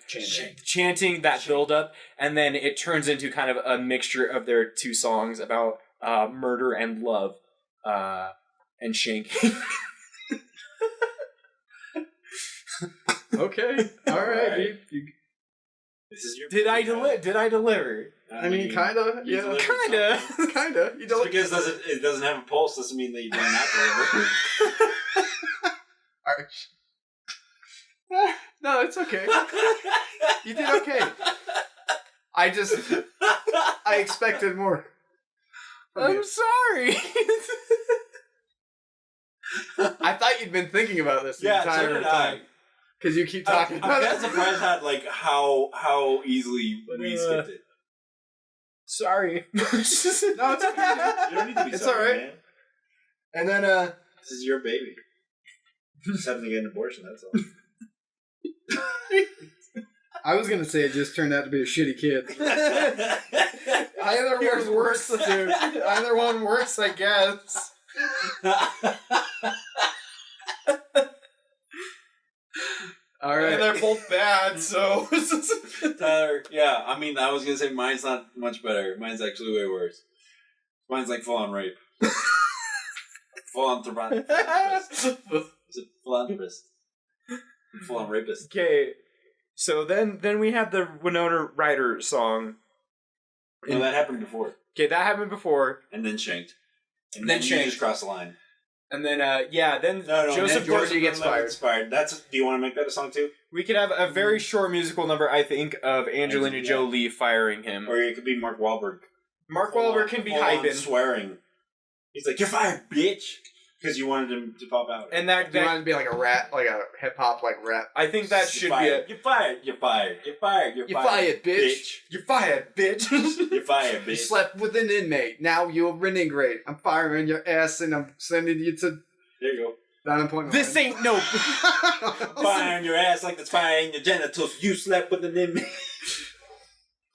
Speaker 1: chanting that build up, and then it turns into kind of a mixture of their two songs about murder and love, and shanking.
Speaker 4: Okay. All right.
Speaker 2: This is your.
Speaker 1: Did I deliver?
Speaker 4: I mean, kind of.
Speaker 2: You
Speaker 4: Yeah.
Speaker 2: delivered
Speaker 1: Kinda.
Speaker 4: Kind of. You
Speaker 2: Just
Speaker 4: don't.
Speaker 2: because it doesn't have a pulse doesn't mean that you did not deliver.
Speaker 4: No, it's okay. You did okay. I expected more. from
Speaker 1: I'm
Speaker 4: you.
Speaker 1: sorry.
Speaker 4: I thought you'd been thinking about this the
Speaker 2: Yeah, so
Speaker 4: entire
Speaker 2: did
Speaker 4: time. Because you keep talking
Speaker 2: I'm
Speaker 4: about
Speaker 2: kind
Speaker 4: it.
Speaker 2: of surprised at like how easily we skipped it.
Speaker 1: Sorry.
Speaker 4: No, it's okay.
Speaker 2: You don't need to be
Speaker 4: It's
Speaker 2: sorry,
Speaker 4: alright.
Speaker 2: man.
Speaker 4: And then,
Speaker 2: This is your baby. Just having to get an abortion, that's all.
Speaker 4: I was going to say it just turned out to be a shitty kid.
Speaker 1: Either one's worse, dude. Either one works, I guess.
Speaker 4: All
Speaker 1: And
Speaker 4: right.
Speaker 1: they're both bad, so.
Speaker 2: Tyler, yeah, I mean, I was going to say mine's not much better. Mine's actually way worse. Mine's like full-on rape. Full-on philanthropist. Is it philanthropist? Full-on rapist.
Speaker 1: Okay, so then we have the Winona Ryder song,
Speaker 2: No, that happened before.
Speaker 1: Okay, that happened before.
Speaker 2: And then shanked. And
Speaker 1: Then
Speaker 2: then you
Speaker 1: shanked.
Speaker 2: just crossed the line.
Speaker 1: And then, then
Speaker 2: No,
Speaker 1: Joseph
Speaker 4: Georgie gets
Speaker 2: Gordon-Levitt
Speaker 4: fired.
Speaker 2: That's. Do you want to make that a song too?
Speaker 1: We could have a very short musical number, I think, of Angelina
Speaker 2: Yeah.
Speaker 1: Jolie firing him.
Speaker 2: Or it could be Mark Wahlberg.
Speaker 1: Mark Wahlberg can be
Speaker 2: Full-on
Speaker 1: hyping.
Speaker 2: swearing. He's like, "You're fired, bitch," because you wanted him to pop out.
Speaker 1: And that,
Speaker 4: Do you want it to be like a rap, like a hip hop, like rap?
Speaker 1: I think that should be
Speaker 2: fired.
Speaker 1: it.
Speaker 2: You're fired. You're fired. You're fired. You're
Speaker 4: You're
Speaker 2: fired,
Speaker 4: fired, bitch.
Speaker 1: You're fired, bitch.
Speaker 2: You're fired,
Speaker 4: You
Speaker 2: bitch.
Speaker 4: slept with an inmate. Now you're renegade. I'm firing your ass and I'm sending you to
Speaker 2: There you
Speaker 4: the unemployment.
Speaker 1: This
Speaker 4: line.
Speaker 1: ain't no.
Speaker 2: go. Firing your ass like that's firing your genitals. You slept with an inmate.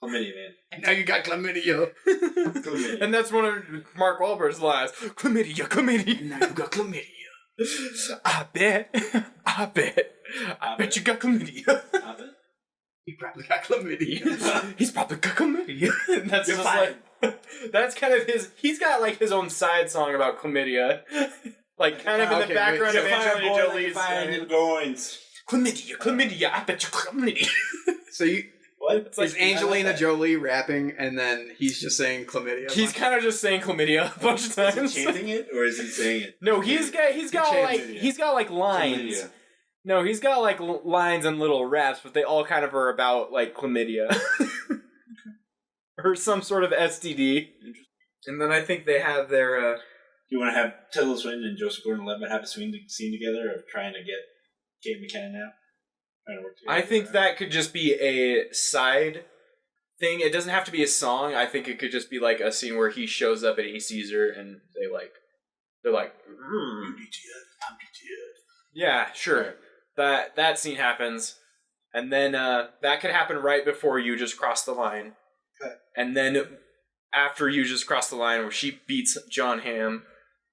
Speaker 2: Chlamydia, man.
Speaker 4: Now you got chlamydia.
Speaker 2: Chlamydia.
Speaker 1: And that's one of Mark Wahlberg's lines. Chlamydia, chlamydia.
Speaker 4: Now you got chlamydia.
Speaker 1: I bet you got chlamydia.
Speaker 4: You probably got chlamydia.
Speaker 1: He's probably got chlamydia. And that's
Speaker 2: You're
Speaker 1: just
Speaker 2: fired.
Speaker 1: like, that's kind of his. He's got like his own side song about chlamydia, like kind of in the
Speaker 4: Okay,
Speaker 1: background
Speaker 2: You're
Speaker 1: of
Speaker 2: fired,
Speaker 1: Angelina
Speaker 2: boy, like
Speaker 1: Jolie's.
Speaker 2: firing your groins.
Speaker 1: Chlamydia. I bet you chlamydia.
Speaker 4: So you
Speaker 2: What?
Speaker 1: It's like
Speaker 4: is Angelina Jolie rapping and then he's just saying chlamydia?
Speaker 1: He's kind of just saying chlamydia a bunch of
Speaker 2: Is
Speaker 1: times.
Speaker 2: he chanting it or is he saying it?
Speaker 1: No, he's got
Speaker 2: chlamydia.
Speaker 1: he's got like lines.
Speaker 2: Chlamydia.
Speaker 1: No, he's got like lines and little raps, but they all kind of are about like chlamydia or some sort of STD. And then I think they have their.
Speaker 2: You want to have Tilda Swinton and Joseph Gordon-Levitt have a scene together of trying to get Kate McKinnon out? Trying to work together.
Speaker 1: I think that could just be a side thing. It doesn't have to be a song. I think it could just be like a scene where he shows up and he sees her, and they're like, yeah, sure. That scene happens, and then that could happen right before you just cross the line,
Speaker 2: Okay.
Speaker 1: and then after you just cross the line, where she beats John Hamm,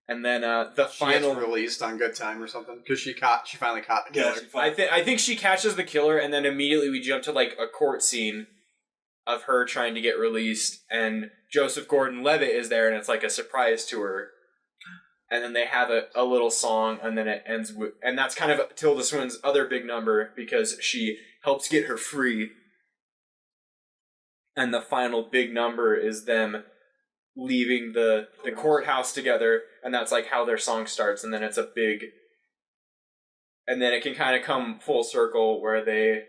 Speaker 1: and then the
Speaker 4: She
Speaker 1: final.
Speaker 4: gets released on good time or something because she finally caught the killer.
Speaker 2: Yeah,
Speaker 1: I think she catches the killer, and then immediately we jump to like a court scene of her trying to get released, and Joseph Gordon-Levitt is there, and it's like a surprise to her. And then they have a little song, and then it ends with, and that's kind of Tilda Swinton's other big number because she helps get her free. And the final big number is them leaving the courthouse together, and that's like how their song starts, and then it's a big, and then it can kind of come full circle where they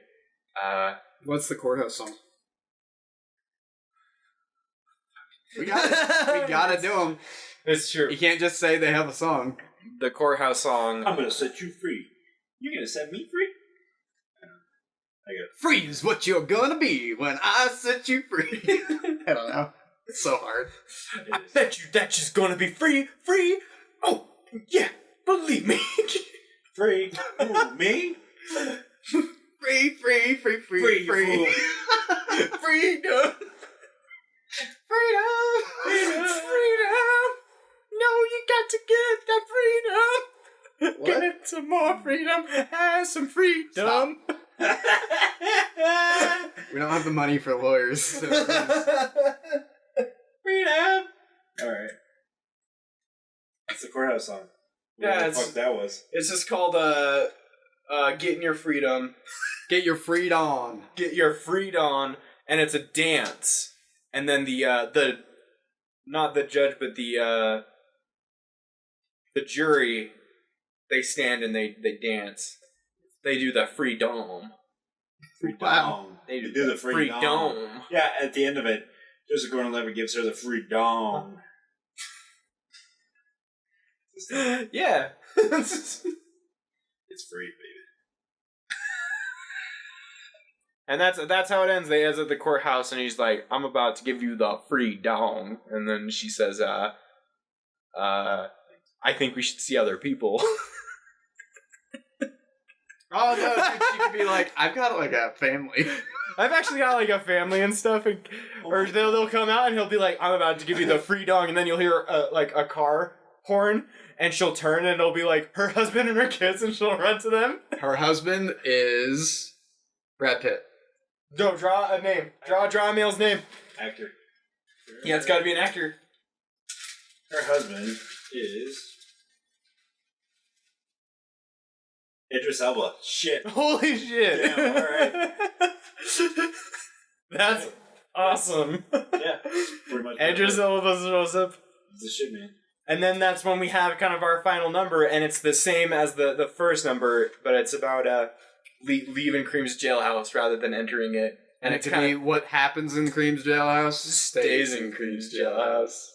Speaker 4: What's the courthouse song? We gotta do them.
Speaker 1: it's true.
Speaker 4: You can't just say they have a song.
Speaker 1: The courthouse song.
Speaker 2: I'm gonna set you free. You're gonna set me free? I got
Speaker 4: Free is what you're gonna be when I set you free. I don't know. It's so hard.
Speaker 1: I bet you that she's gonna be free. Oh yeah, believe me.
Speaker 2: free. Ooh, me?
Speaker 4: Free.
Speaker 2: Free, you fool.
Speaker 4: Freedom.
Speaker 1: No, you got to get that freedom.
Speaker 4: What?
Speaker 1: Get some more freedom. Have some freedom.
Speaker 4: We don't have the money for lawyers. So
Speaker 1: Freedom.
Speaker 2: Alright. That's the courthouse song.
Speaker 1: Yeah,
Speaker 2: What the
Speaker 1: it's-
Speaker 2: fuck that was.
Speaker 1: It's just called Getting Your Freedom.
Speaker 4: get your freed on.
Speaker 1: Get Your Freed On, and it's a dance. And then the not the judge, but the jury, they stand and they dance. They do the freedom.
Speaker 4: Wow.
Speaker 1: They
Speaker 2: do the freedom. Yeah, at the end of it, Joseph Gordon-Levitt gives her the freedom.
Speaker 1: Yeah.
Speaker 2: It's free, baby.
Speaker 1: And that's how it ends. They ends at the courthouse, and he's like, "I'm about to give you the freedom," and then she says, "I think we should see other people."
Speaker 4: Oh no, dude, she could be like, I've got like a family.
Speaker 1: I've actually got like a family and stuff, and, or they'll come out and he'll be like, "I'm about to give you the free dong," and then you'll hear like a car horn, and she'll turn and it'll be like her husband and her kids, and she'll run to them.
Speaker 4: Her husband is Brad Pitt.
Speaker 1: No, draw a name. Draw a male's name.
Speaker 2: Actor.
Speaker 1: Yeah, it's got to be an actor.
Speaker 2: Her husband is Idris Elba. Shit.
Speaker 1: Holy shit!
Speaker 2: Damn, alright.
Speaker 1: Awesome.
Speaker 2: Yeah, pretty much.
Speaker 1: Idris Elba shows up.
Speaker 2: It's the shit, man.
Speaker 1: And then that's when we have kind of our final number, and it's the same as the first number, but it's about leaving Cream's jailhouse rather than entering it.
Speaker 4: And it could be what happens in Cream's jailhouse
Speaker 1: stays in Cream's jailhouse.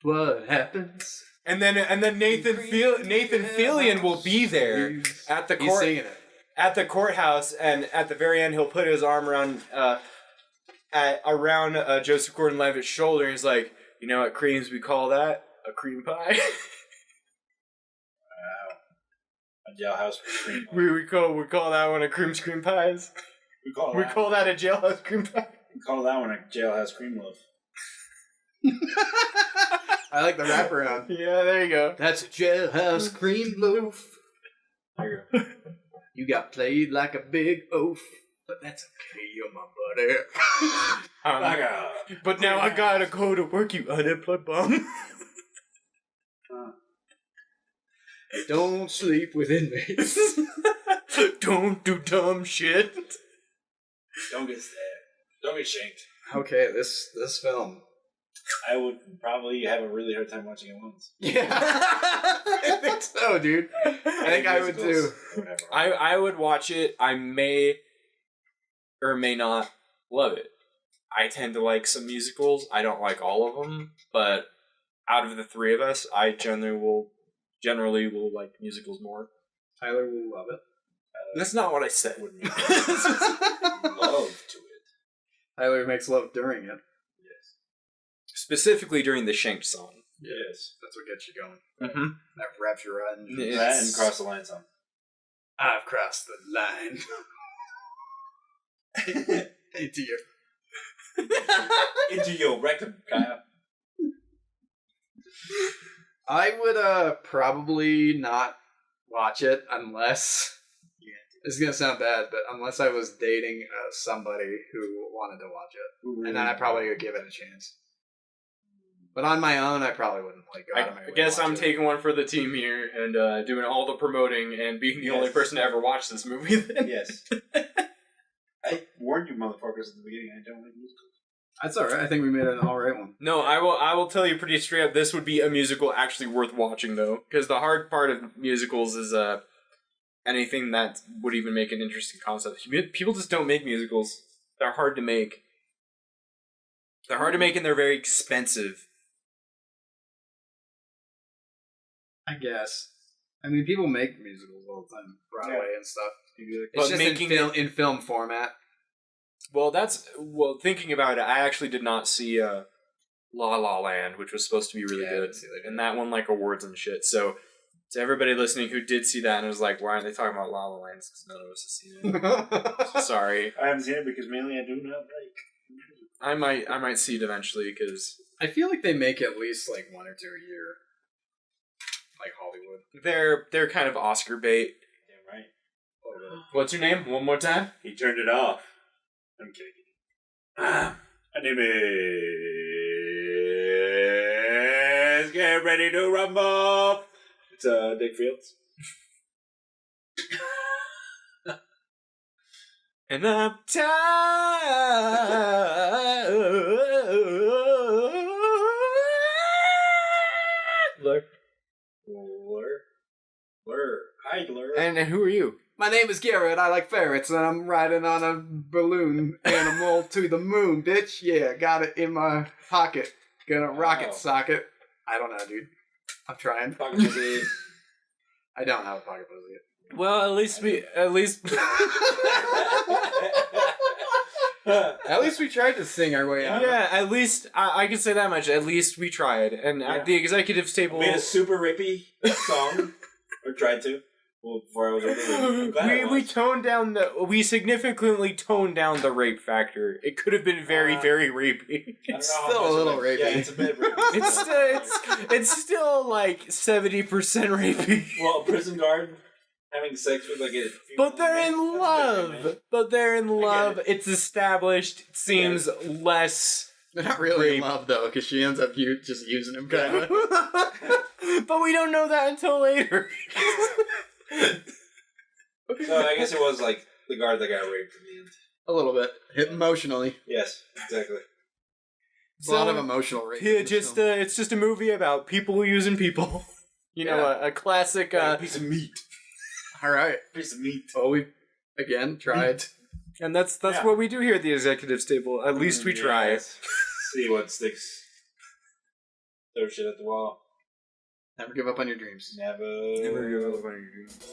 Speaker 4: What happens?
Speaker 1: And then Nathan Fillion will be there at the
Speaker 4: He's
Speaker 1: court
Speaker 4: singing it.
Speaker 1: at the courthouse, and at the very end he'll put his arm around Joseph Gordon-Levitt's shoulder, and he's like, "You know what creams we call that? A cream pie."
Speaker 2: Wow. A jailhouse cream pie.
Speaker 1: we call that one a cream pies.
Speaker 2: We call
Speaker 1: that a jailhouse cream pie.
Speaker 2: We call that one a jailhouse cream loaf.
Speaker 4: I like the wraparound.
Speaker 1: Yeah, there you go.
Speaker 4: That's a jailhouse cream loaf.
Speaker 2: There you go.
Speaker 4: You got played like a big oaf, but that's okay, you're my buddy.
Speaker 1: But now I gotta go to work, you unemployed bum.
Speaker 4: Don't sleep with inmates.
Speaker 1: Don't do dumb shit.
Speaker 2: Don't get stabbed. Don't get shanked.
Speaker 4: Okay, this film.
Speaker 2: I would probably have a really hard time watching it once.
Speaker 4: Yeah, I think so, dude. I think I would too.
Speaker 1: I would watch it. I may or may not love it. I tend to like some musicals. I don't like all of them, but out of the three of us, I generally will like musicals more.
Speaker 4: Tyler will love it.
Speaker 1: That's not what I said.
Speaker 2: Love to it.
Speaker 4: Tyler makes love during it.
Speaker 2: Yes.
Speaker 1: Specifically during the Shanked song.
Speaker 2: Yes.
Speaker 4: That's what gets you going.
Speaker 1: Mm-hmm.
Speaker 4: That wraps you around.
Speaker 2: That and cross the line song.
Speaker 4: I've crossed the line.
Speaker 2: Into your rectum, Kyle.
Speaker 4: I would probably not watch it unless this is gonna sound bad, but unless I was dating somebody who wanted to watch it, and then I probably would give it a chance. But on my own, I probably wouldn't go out of my way.
Speaker 1: I guess
Speaker 4: to watch
Speaker 1: I'm
Speaker 4: it.
Speaker 1: taking one for the team here and doing all the promoting and being the only person to ever watch this movie. Then.
Speaker 2: Yes. I warned you motherfuckers at the beginning, I don't like musicals.
Speaker 4: That's alright. I think we made an alright one.
Speaker 1: No, I will tell you pretty straight up. This would be a musical actually worth watching, though, because the hard part of musicals is anything that would even make an interesting concept. People just don't make musicals. They're hard to make. They're hard to make, and they're very expensive.
Speaker 4: I guess. I mean, people make musicals all the time, Broadway and stuff. It's
Speaker 1: But
Speaker 4: just
Speaker 1: making
Speaker 4: in film format.
Speaker 1: Well, thinking about it, I actually did not see La La Land, which was supposed to be really good, and that won like awards and shit. So, to everybody listening who did see that and was like, "Why aren't they talking about La La Land?" Because none of us have seen it. Sorry,
Speaker 2: I haven't seen it because mainly I do not like.
Speaker 1: I might see it eventually because
Speaker 4: I feel like they make at least like one or two a year, like Hollywood.
Speaker 1: they're kind of Oscar bait.
Speaker 2: Damn right.
Speaker 1: What's your name? One more time.
Speaker 2: He turned it off. I'm kidding. My name is. Get ready to rumble. It's Dick Fields.
Speaker 1: And I'm Tyler.
Speaker 2: Idler.
Speaker 1: And who are you?
Speaker 4: My name is Garrett. I like ferrets, and I'm riding on a balloon animal to the moon, bitch. Yeah, got it in my pocket. Gonna rocket socket. I don't know, dude. I'm trying.
Speaker 2: Pocket pussy.
Speaker 4: I don't have a pocket pussy yet.
Speaker 1: Well, at least
Speaker 4: At least we tried to sing our way out.
Speaker 1: Yeah, at least I can say that much. At least we tried, and at the executive table
Speaker 2: Made a super rapey song, or tried to. Well, before I was over
Speaker 1: we significantly toned down the rape factor. It could have been very rapey.
Speaker 4: It's still a little rapey.
Speaker 2: Yeah, it's a bit rapey.
Speaker 1: It's still like 70% rapey.
Speaker 2: Well, a prison guard having sex with like a.
Speaker 1: But they're in love. It's established. It seems less.
Speaker 4: They're not really
Speaker 1: rape.
Speaker 4: in love, though, because she ends up just using him, kind of.
Speaker 1: But we don't know that until later.
Speaker 2: So I guess it was like the guard that got raped in the end.
Speaker 3: A little bit. Hit emotionally.
Speaker 2: Yes, exactly.
Speaker 3: It's a lot of emotional rage. in
Speaker 1: Yeah,
Speaker 3: this
Speaker 1: just
Speaker 3: film.
Speaker 1: it's just a movie about people using people. You know,
Speaker 3: Yeah.
Speaker 1: a classic.
Speaker 2: Piece of meat.
Speaker 3: All right.
Speaker 2: Piece of meat.
Speaker 3: Well, we again tried.
Speaker 1: And that's
Speaker 2: Yeah.
Speaker 1: what we do here at the executives table. At least we try.
Speaker 2: Yes. See what sticks. Throw shit at the wall.
Speaker 3: Never give up on your dreams.
Speaker 2: Never.
Speaker 1: Never give up on your dreams.